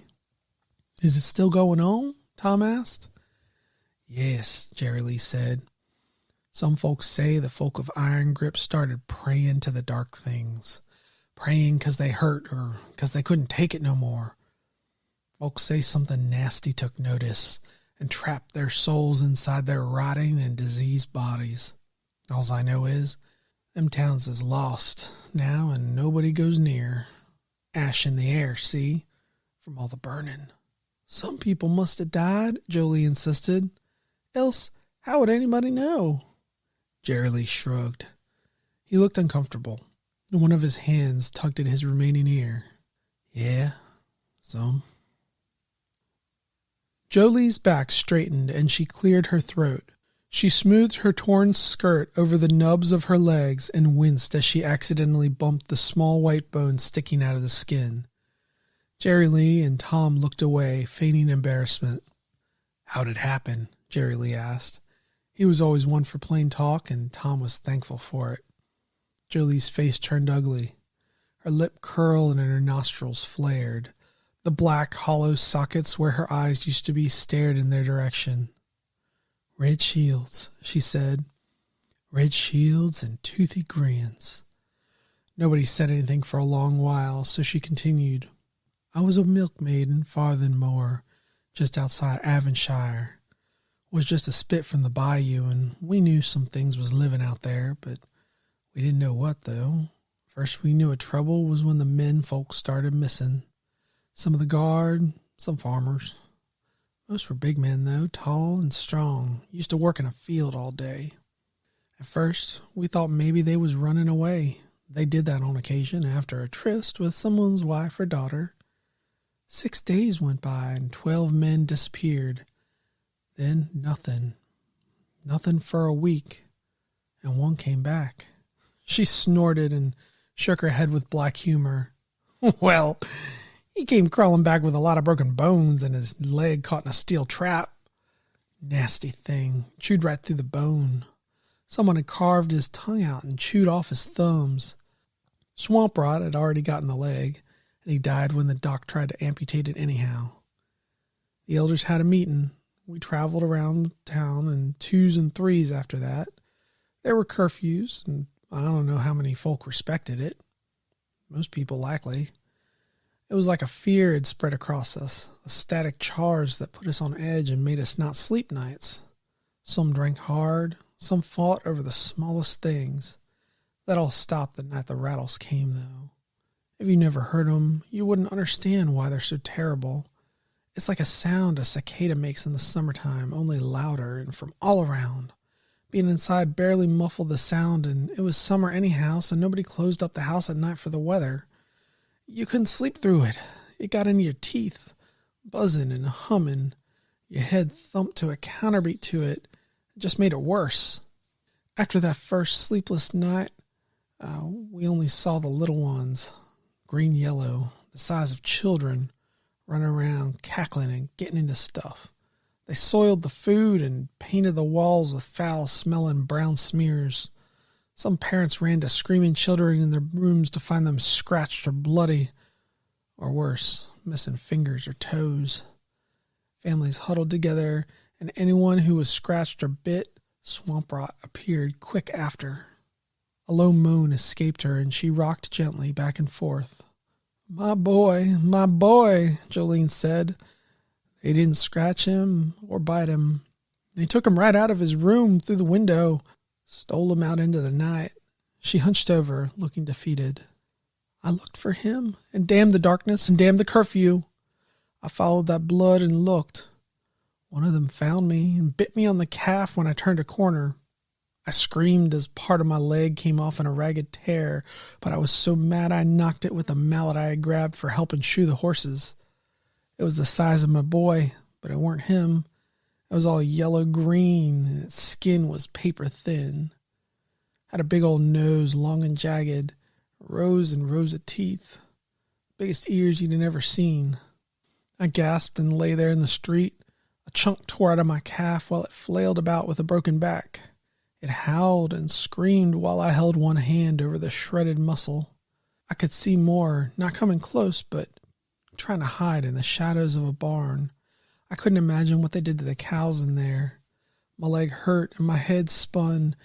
Is it still going on? Tom asked. Yes, Jerry Lee said. Some folks say the folk of Iron Grip started praying to the dark things. Praying because they hurt or because they couldn't take it no more. Folks say something nasty took notice and trapped their souls inside their rotting and diseased bodies. Alls I know is, them towns is lost now and nobody goes near. Ash in the air, see? From all the burning. Some people must have died, Jolie insisted. Else, how would anybody know? Jerry Lee shrugged. He looked uncomfortable. One of his hands tugged at his remaining ear. Yeah, some. Jolie's back straightened and she cleared her throat. She smoothed her torn skirt over the nubs of her legs and winced as she accidentally bumped the small white bone sticking out of the skin. Jerry Lee and Tom looked away, feigning embarrassment. How'd it happen? Jerry Lee asked. He was always one for plain talk, and Tom was thankful for it. Jolie's face turned ugly. Her lip curled and her nostrils flared. The black, hollow sockets where her eyes used to be stared in their direction. Red shields, she said. Red shields and toothy grins. Nobody said anything for a long while, so she continued. I was a milkmaid in Farthenmore, just outside Avonshire. Was just a spit from the bayou, and we knew some things was living out there, but we didn't know what, though. First we knew a trouble was when the men folks started missing. Some of the guard, some farmers. Most were big men, though, tall and strong, used to work in a field all day. At first, we thought maybe they was running away. They did that on occasion after a tryst with someone's wife or daughter. 6 days went by and 12 men disappeared. Then nothing. Nothing for a week. And one came back. She snorted and shook her head with black humor. Well, he came crawling back with a lot of broken bones and his leg caught in a steel trap. Nasty thing. Chewed right through the bone. Someone had carved his tongue out and chewed off his thumbs. Swamp rot had already gotten the leg, and he died when the doc tried to amputate it anyhow. The elders had a meeting. We traveled around the town in 2s and 3s after that. There were curfews, and I don't know how many folk respected it. Most people likely. It was like a fear had spread across us, a static charge that put us on edge and made us not sleep nights. Some drank hard, some fought over the smallest things. That all stopped the night the rattles came, though. If you never heard them, you wouldn't understand why they're so terrible. It's like a sound a cicada makes in the summertime, only louder and from all around. Being inside barely muffled the sound, and it was summer anyhow, so nobody closed up the house at night for the weather. You couldn't sleep through it. It got into your teeth, buzzing and humming. Your head thumped to a counterbeat to it. It just made it worse. After that first sleepless night, we only saw the little ones, green-yellow, the size of children, running around, cackling and getting into stuff. They soiled the food and painted the walls with foul-smelling brown smears. Some parents ran to screaming children in their rooms to find them scratched or bloody, or worse, missing fingers or toes. Families huddled together, and anyone who was scratched or bit, swamp rot appeared quick after. A low moan escaped her, and she rocked gently back and forth. My boy, Jolene said. They didn't scratch him or bite him. They took him right out of his room through the window, stole him out into the night. She hunched over, looking defeated. I looked for him, and damn the darkness, and damn the curfew. I followed that blood and looked. One of them found me and bit me on the calf when I turned a corner. I screamed as part of my leg came off in a ragged tear, but I was so mad I knocked it with the mallet I had grabbed for helping shoe the horses. It was the size of my boy, but it weren't him. It was all yellow-green, and its skin was paper-thin. Had a big old nose, long and jagged, rows and rows of teeth, biggest ears you'd ever seen. I gasped and lay there in the street. A chunk tore out of my calf while it flailed about with a broken back. It howled and screamed while I held one hand over the shredded muscle. I could see more, not coming close, but trying to hide in the shadows of a barn. I couldn't imagine what they did to the cows in there. My leg hurt and my head spun,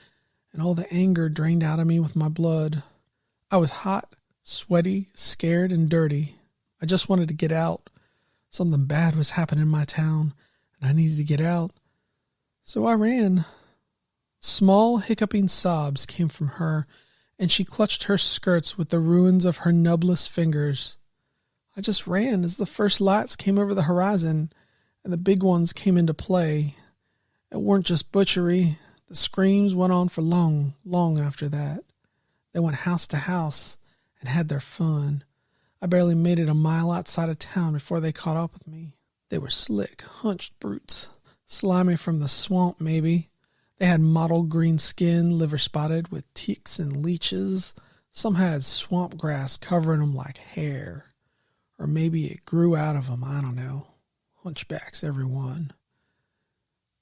and all the anger drained out of me with my blood. I was hot, sweaty, scared, and dirty. I just wanted to get out. Something bad was happening in my town, and I needed to get out. So I ran. Small, hiccuping sobs came from her, and she clutched her skirts with the ruins of her nubless fingers. I just ran as the first lights came over the horizon, and the big ones came into play. It weren't just butchery. The screams went on for long, long after that. They went house to house and had their fun. I barely made it a mile outside of town before they caught up with me. They were slick, hunched brutes, slimy from the swamp maybe. They had mottled green skin, liver spotted with ticks and leeches. Some had swamp grass covering them like hair. Or maybe it grew out of them, I don't know. Hunchbacks, every one.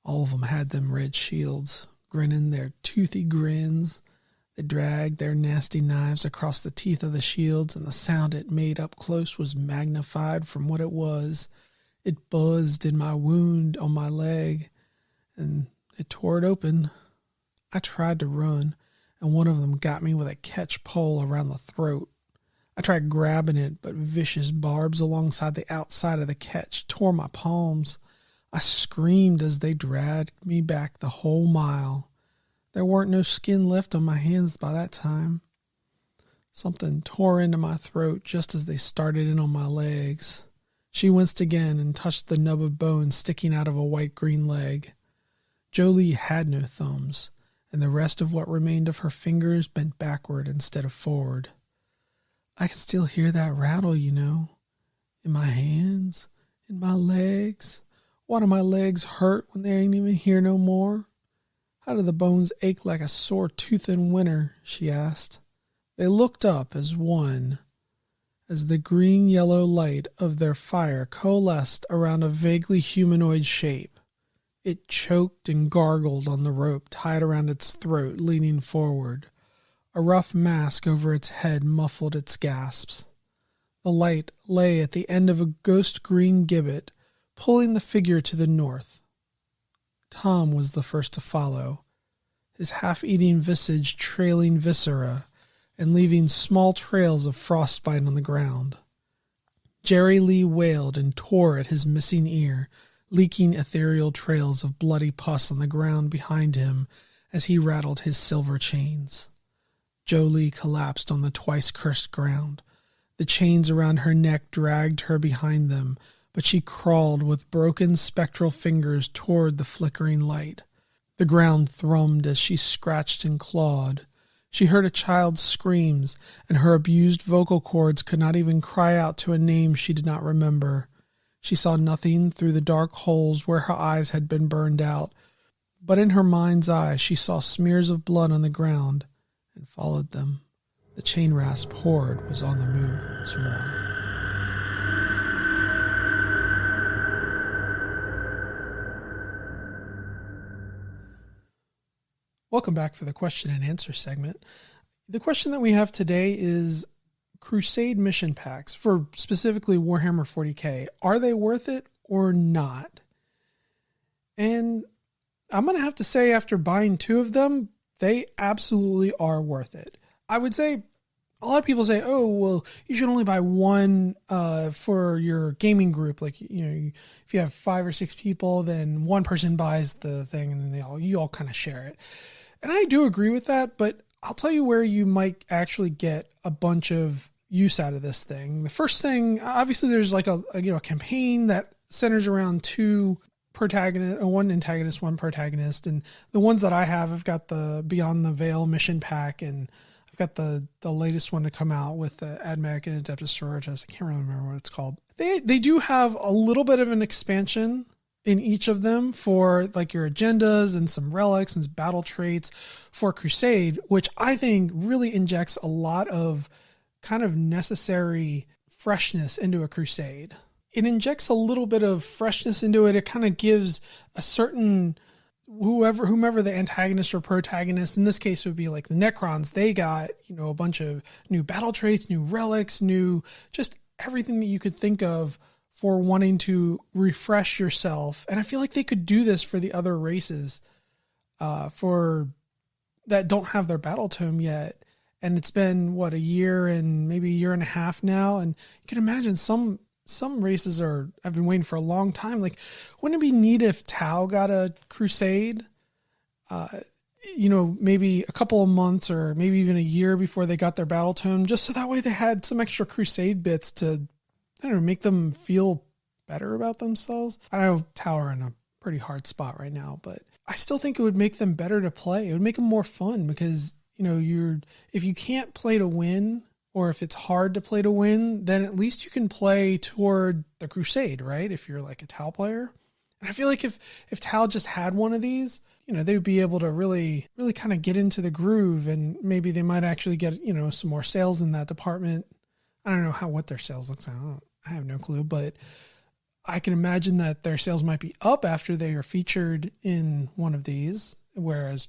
All of them had them red shields, grinning their toothy grins. They dragged their nasty knives across the teeth of the shields, and the sound it made up close was magnified from what it was. It buzzed in my wound on my leg, and it tore it open. I tried to run, and one of them got me with a catch pole around the throat. I tried grabbing it, but vicious barbs alongside the outside of the catch tore my palms. I screamed as they dragged me back the whole mile. There weren't no skin left on my hands by that time. Something tore into my throat just as they started in on my legs. She winced again and touched the nub of bone sticking out of a white-green leg. Jolie had no thumbs, and the rest of what remained of her fingers bent backward instead of forward. I can still hear that rattle, you know, in my hands, in my legs. Why do my legs hurt when they ain't even here no more? How do the bones ache like a sore tooth in winter? She asked. They looked up as one, as the green-yellow light of their fire coalesced around a vaguely humanoid shape. It choked and gargled on the rope tied around its throat, leaning forward. A rough mask over its head muffled its gasps. The light lay at the end of a ghost-green gibbet, pulling the figure to the north. Tom was the first to follow, his half-eating visage trailing viscera and leaving small trails of frostbite on the ground. Jerry Lee wailed and tore at his missing ear, leaking ethereal trails of bloody pus on the ground behind him as he rattled his silver chains. Jolie collapsed on the twice-cursed ground. The chains around her neck dragged her behind them, but she crawled with broken spectral fingers toward the flickering light. The ground thrummed as she scratched and clawed. She heard a child's screams, and her abused vocal cords could not even cry out to a name she did not remember. She saw nothing through the dark holes where her eyes had been burned out, but in her mind's eye she saw smears of blood on the ground and followed them. The chain rasp horde was on the move once more. Welcome back for the question and answer segment. The question that we have today is Crusade mission packs for specifically Warhammer 40k. Are they worth it or not? And I'm going to have to say, after buying 2 of them, they absolutely are worth it. I would say a lot of people say, oh, well, you should only buy 1 for your gaming group. Like, you know, if you have 5 or 6 people, then one person buys the thing and then you all kind of share it. And I do agree with that, but I'll tell you where you might actually get a bunch of use out of this thing. The first thing, obviously there's like a campaign that centers around 2 protagonists, 1 antagonist, 1 protagonist. And the ones that I have, I've got the Beyond the Veil mission pack, and I've got the latest one to come out with the Admech and Adeptus Sororitas. I can't really remember what it's called. They do have a little bit of an expansion in each of them for like your agendas and some relics and some battle traits for Crusade, which I think really injects a lot of kind of necessary freshness into a Crusade. It injects a little bit of freshness into it. It kind of gives a certain whomever the antagonist or protagonist, in this case would be like the Necrons, they got, a bunch of new battle traits, new relics, new just everything that you could think of for wanting to refresh yourself. And I feel like they could do this for the other races for that don't have their battle tome yet. And it's been a year and maybe a year and a half now. And you can imagine some races have been waiting for a long time. Like, wouldn't it be neat if Tau got a Crusade, maybe a couple of months or maybe even a year before they got their battle tome, just so that way they had some extra Crusade bits to, make them feel better about themselves. I know Tau are in a pretty hard spot right now, but I still think it would make them better to play. It would make them more fun because, if you can't play to win, or if it's hard to play to win, then at least you can play toward the Crusade, right? If you're like a Tau player. And I feel like if Tau just had one of these, they would be able to really, really kind of get into the groove, and maybe they might actually get, some more sales in that department. I don't know what their sales looks like. I have no clue, but I can imagine that their sales might be up after they are featured in one of these, whereas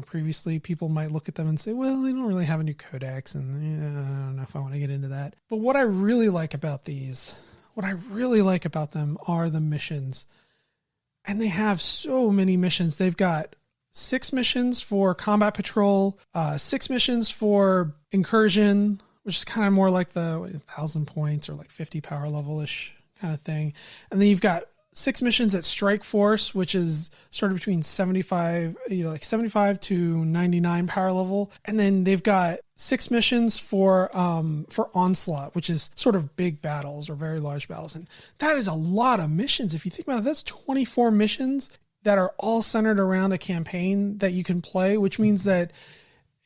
previously people might look at them and say, well, they don't really have a new codex, and I don't know if I want to get into that. But what I really like about them are the missions. And they have so many missions. They've got 6 missions for combat patrol, 6 missions for incursion, which is kind of more like the 1,000 points or like 50 power level-ish kind of thing. And then you've got 6 missions at Strike Force, which is sort of between 75 to 99 power level. And then they've got 6 missions for Onslaught, which is sort of big battles or very large battles. And that is a lot of missions. If you think about it, that's 24 missions that are all centered around a campaign that you can play, which means that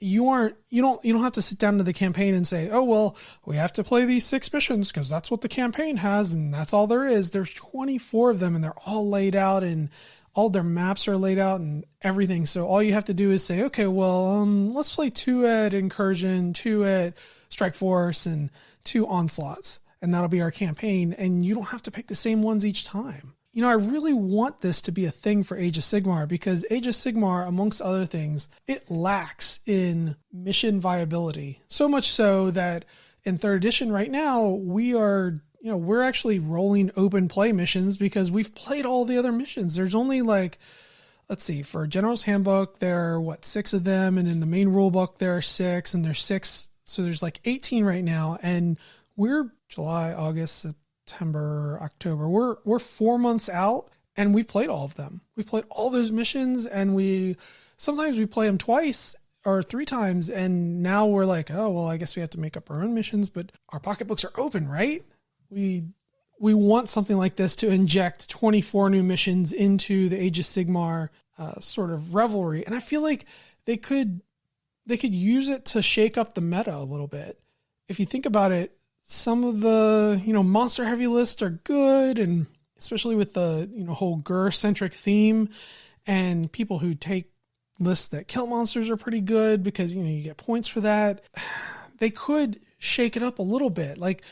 you don't have to sit down to the campaign and say, oh, well, we have to play these 6 missions because that's what the campaign has and that's all there is. There's 24 of them and they're all laid out and all their maps are laid out and everything. So all you have to do is say, okay, well, let's play 2 at Incursion, 2 at Strike Force, and 2 Onslaughts. And that'll be our campaign. And you don't have to pick the same ones each time. I really want this to be a thing for Age of Sigmar, because Age of Sigmar, amongst other things, it lacks in mission viability. So much so that in 3rd edition right now, we're actually rolling open play missions because we've played all the other missions. There's only for General's Handbook, there are 6 of them. And in the main rulebook, there are 6, and there's 6. So there's 18 right now. And we're July, August, September, October. We're 4 months out and we've played all of them. We've played all those missions, and sometimes we play them twice or 3 times. And now we're like, oh, well, I guess we have to make up our own missions, but our pocketbooks are open, right? We want something like this to inject 24 new missions into the Age of Sigmar sort of revelry. And I feel like they could use it to shake up the meta a little bit. If you think about it, some of the, monster heavy lists are good, and especially with the, whole Gur-centric theme, and people who take lists that kill monsters are pretty good because, you get points for that. They could shake it up a little bit. Like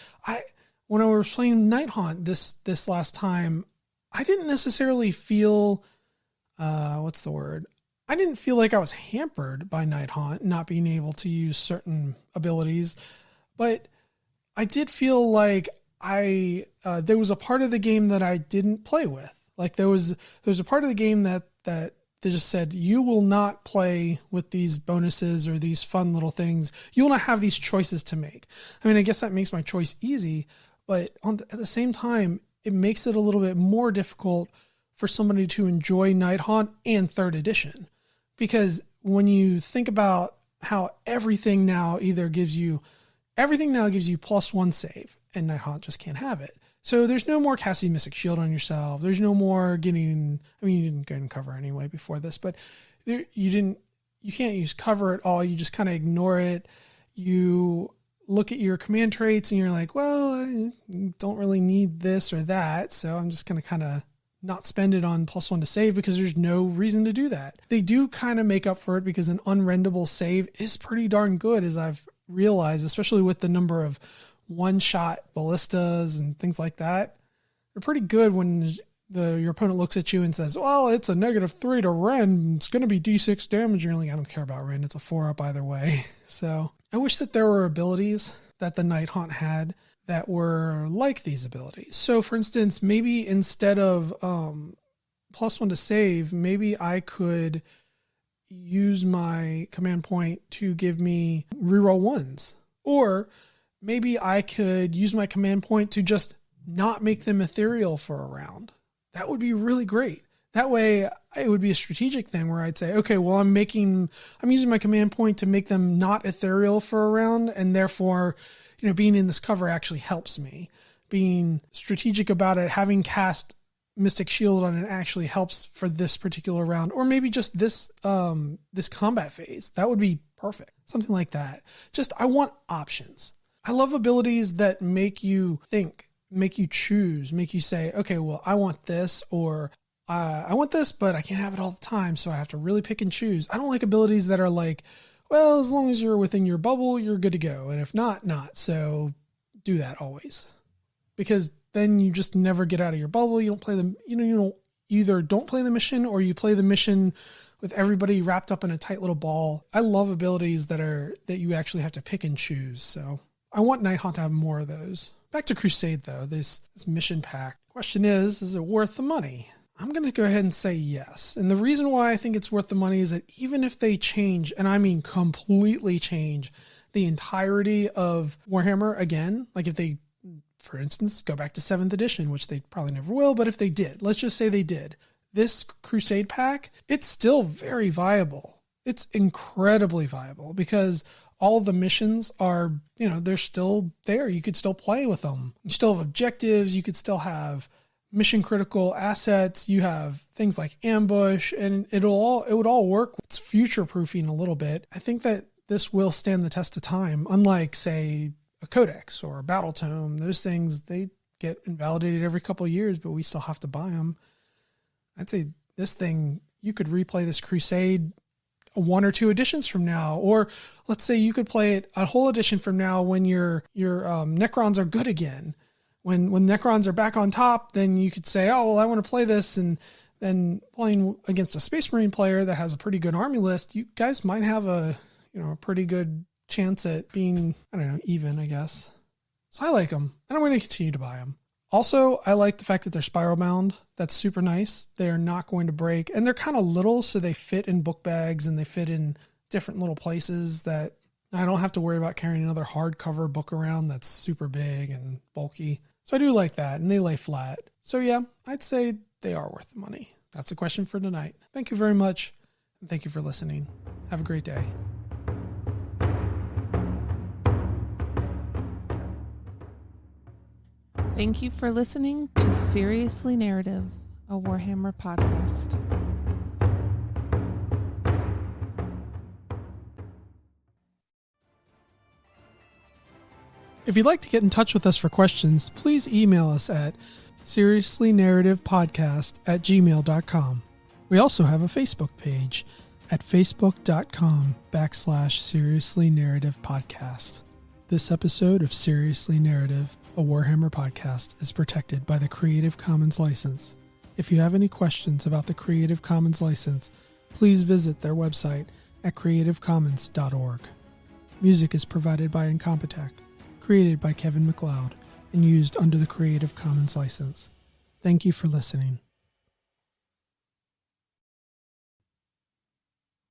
when I was playing Night Haunt this last time, I didn't necessarily feel, what's the word? I didn't feel like I was hampered by Night Haunt not being able to use certain abilities, but I did feel like there was a part of the game that I didn't play with. Like there was a part of the game that they just said, you will not play with these bonuses or these fun little things. You will not have these choices to make. I mean, I guess that makes my choice easy, but at the same time, it makes it a little bit more difficult for somebody to enjoy Night Haunt and 3rd edition. Because when you think about how everything now gives you +1 save, and Night Haunt just can't have it. So there's no more casting Mystic Shield on yourself. There's no more you didn't get in cover anyway before this, but you can't use cover at all. You just kind of ignore it. You look at your command traits and you're like, well, I don't really need this or that. So I'm just going to kind of not spend it on +1 to save because there's no reason to do that. They do kind of make up for it because an unrendable save is pretty darn good, as I've realized, especially with the number of one-shot ballistas and things like that. They're pretty good when your opponent looks at you and says, well, it's a -3 to Rend. It's going to be D6 damage. You're like, I don't care about Rend. It's a 4-up either way. So I wish that there were abilities that the Night Haunt had that were like these abilities. So for instance, maybe instead of +1 to save, maybe I could use my command point to give me reroll 1s. Or maybe I could use my command point to just not make them ethereal for a round. That would be really great. That way it would be a strategic thing where I'd say, okay, well, I'm using my command point to make them not ethereal for a round. And therefore, being in this cover actually helps me. Being strategic about it, having cast Mystic Shield on it actually helps for this particular round, or maybe just this combat phase. That would be perfect. Something like that. Just, I want options. I love abilities that make you think, make you choose, make you say, okay, well, I want this, or I want this, but I can't have it all the time, so I have to really pick and choose. I don't like abilities that are like, well, as long as you're within your bubble, you're good to go. And if not, not. So do that always. Because then you just never get out of your bubble. You don't play them, you either don't play the mission or you play the mission with everybody wrapped up in a tight little ball. I love abilities that you actually have to pick and choose. So I want Night Haunt to have more of those. Back to Crusade though, this mission pack. Question is it worth the money? I'm going to go ahead and say yes. And the reason why I think it's worth the money is that even if they change, and I mean completely change, the entirety of Warhammer again, like if they, for instance, go back to 7th edition, which they probably never will, but if they did, let's just say they did, this Crusade pack, it's still very viable. It's incredibly viable because all the missions are, they're still there. You could still play with them. You still have objectives. You could still have mission critical assets. You have things like ambush, and it would all work. It's future proofing a little bit. I think that this will stand the test of time. Unlike, say, a Codex or a Battle Tome, those things, they get invalidated every couple of years, but we still have to buy them. I'd say this thing, you could replay this Crusade 1 or 2 editions from now, or let's say you could play it a whole edition from now when your Necrons are good again. When Necrons are back on top, then you could say, oh, well, I want to play this, and then playing against a Space Marine player that has a pretty good army list, you guys might have a pretty good chance at being, even, I guess. So I like them, and I'm going to continue to buy them. Also, I like the fact that they're spiral bound. That's super nice. They're not going to break, and they're kind of little, so they fit in book bags and they fit in different little places that I don't have to worry about carrying another hardcover book around that's super big and bulky. So I do like that, and they lay flat. So yeah, I'd say they are worth the money. That's the question for tonight. Thank you very much, and thank you for listening. Have a great day. Thank you for listening to Seriously Narrative, a Warhammer podcast. If you'd like to get in touch with us for questions, please email us at seriouslynarrativepodcast@gmail.com. We also have a Facebook page at facebook.com/seriouslynarrativepodcast. This episode of Seriously Narrative, a Warhammer podcast, is protected by the Creative Commons license. If you have any questions about the Creative Commons license, please visit their website at creativecommons.org. Music is provided by Incompetech, created by Kevin MacLeod, and used under the Creative Commons license. Thank you for listening.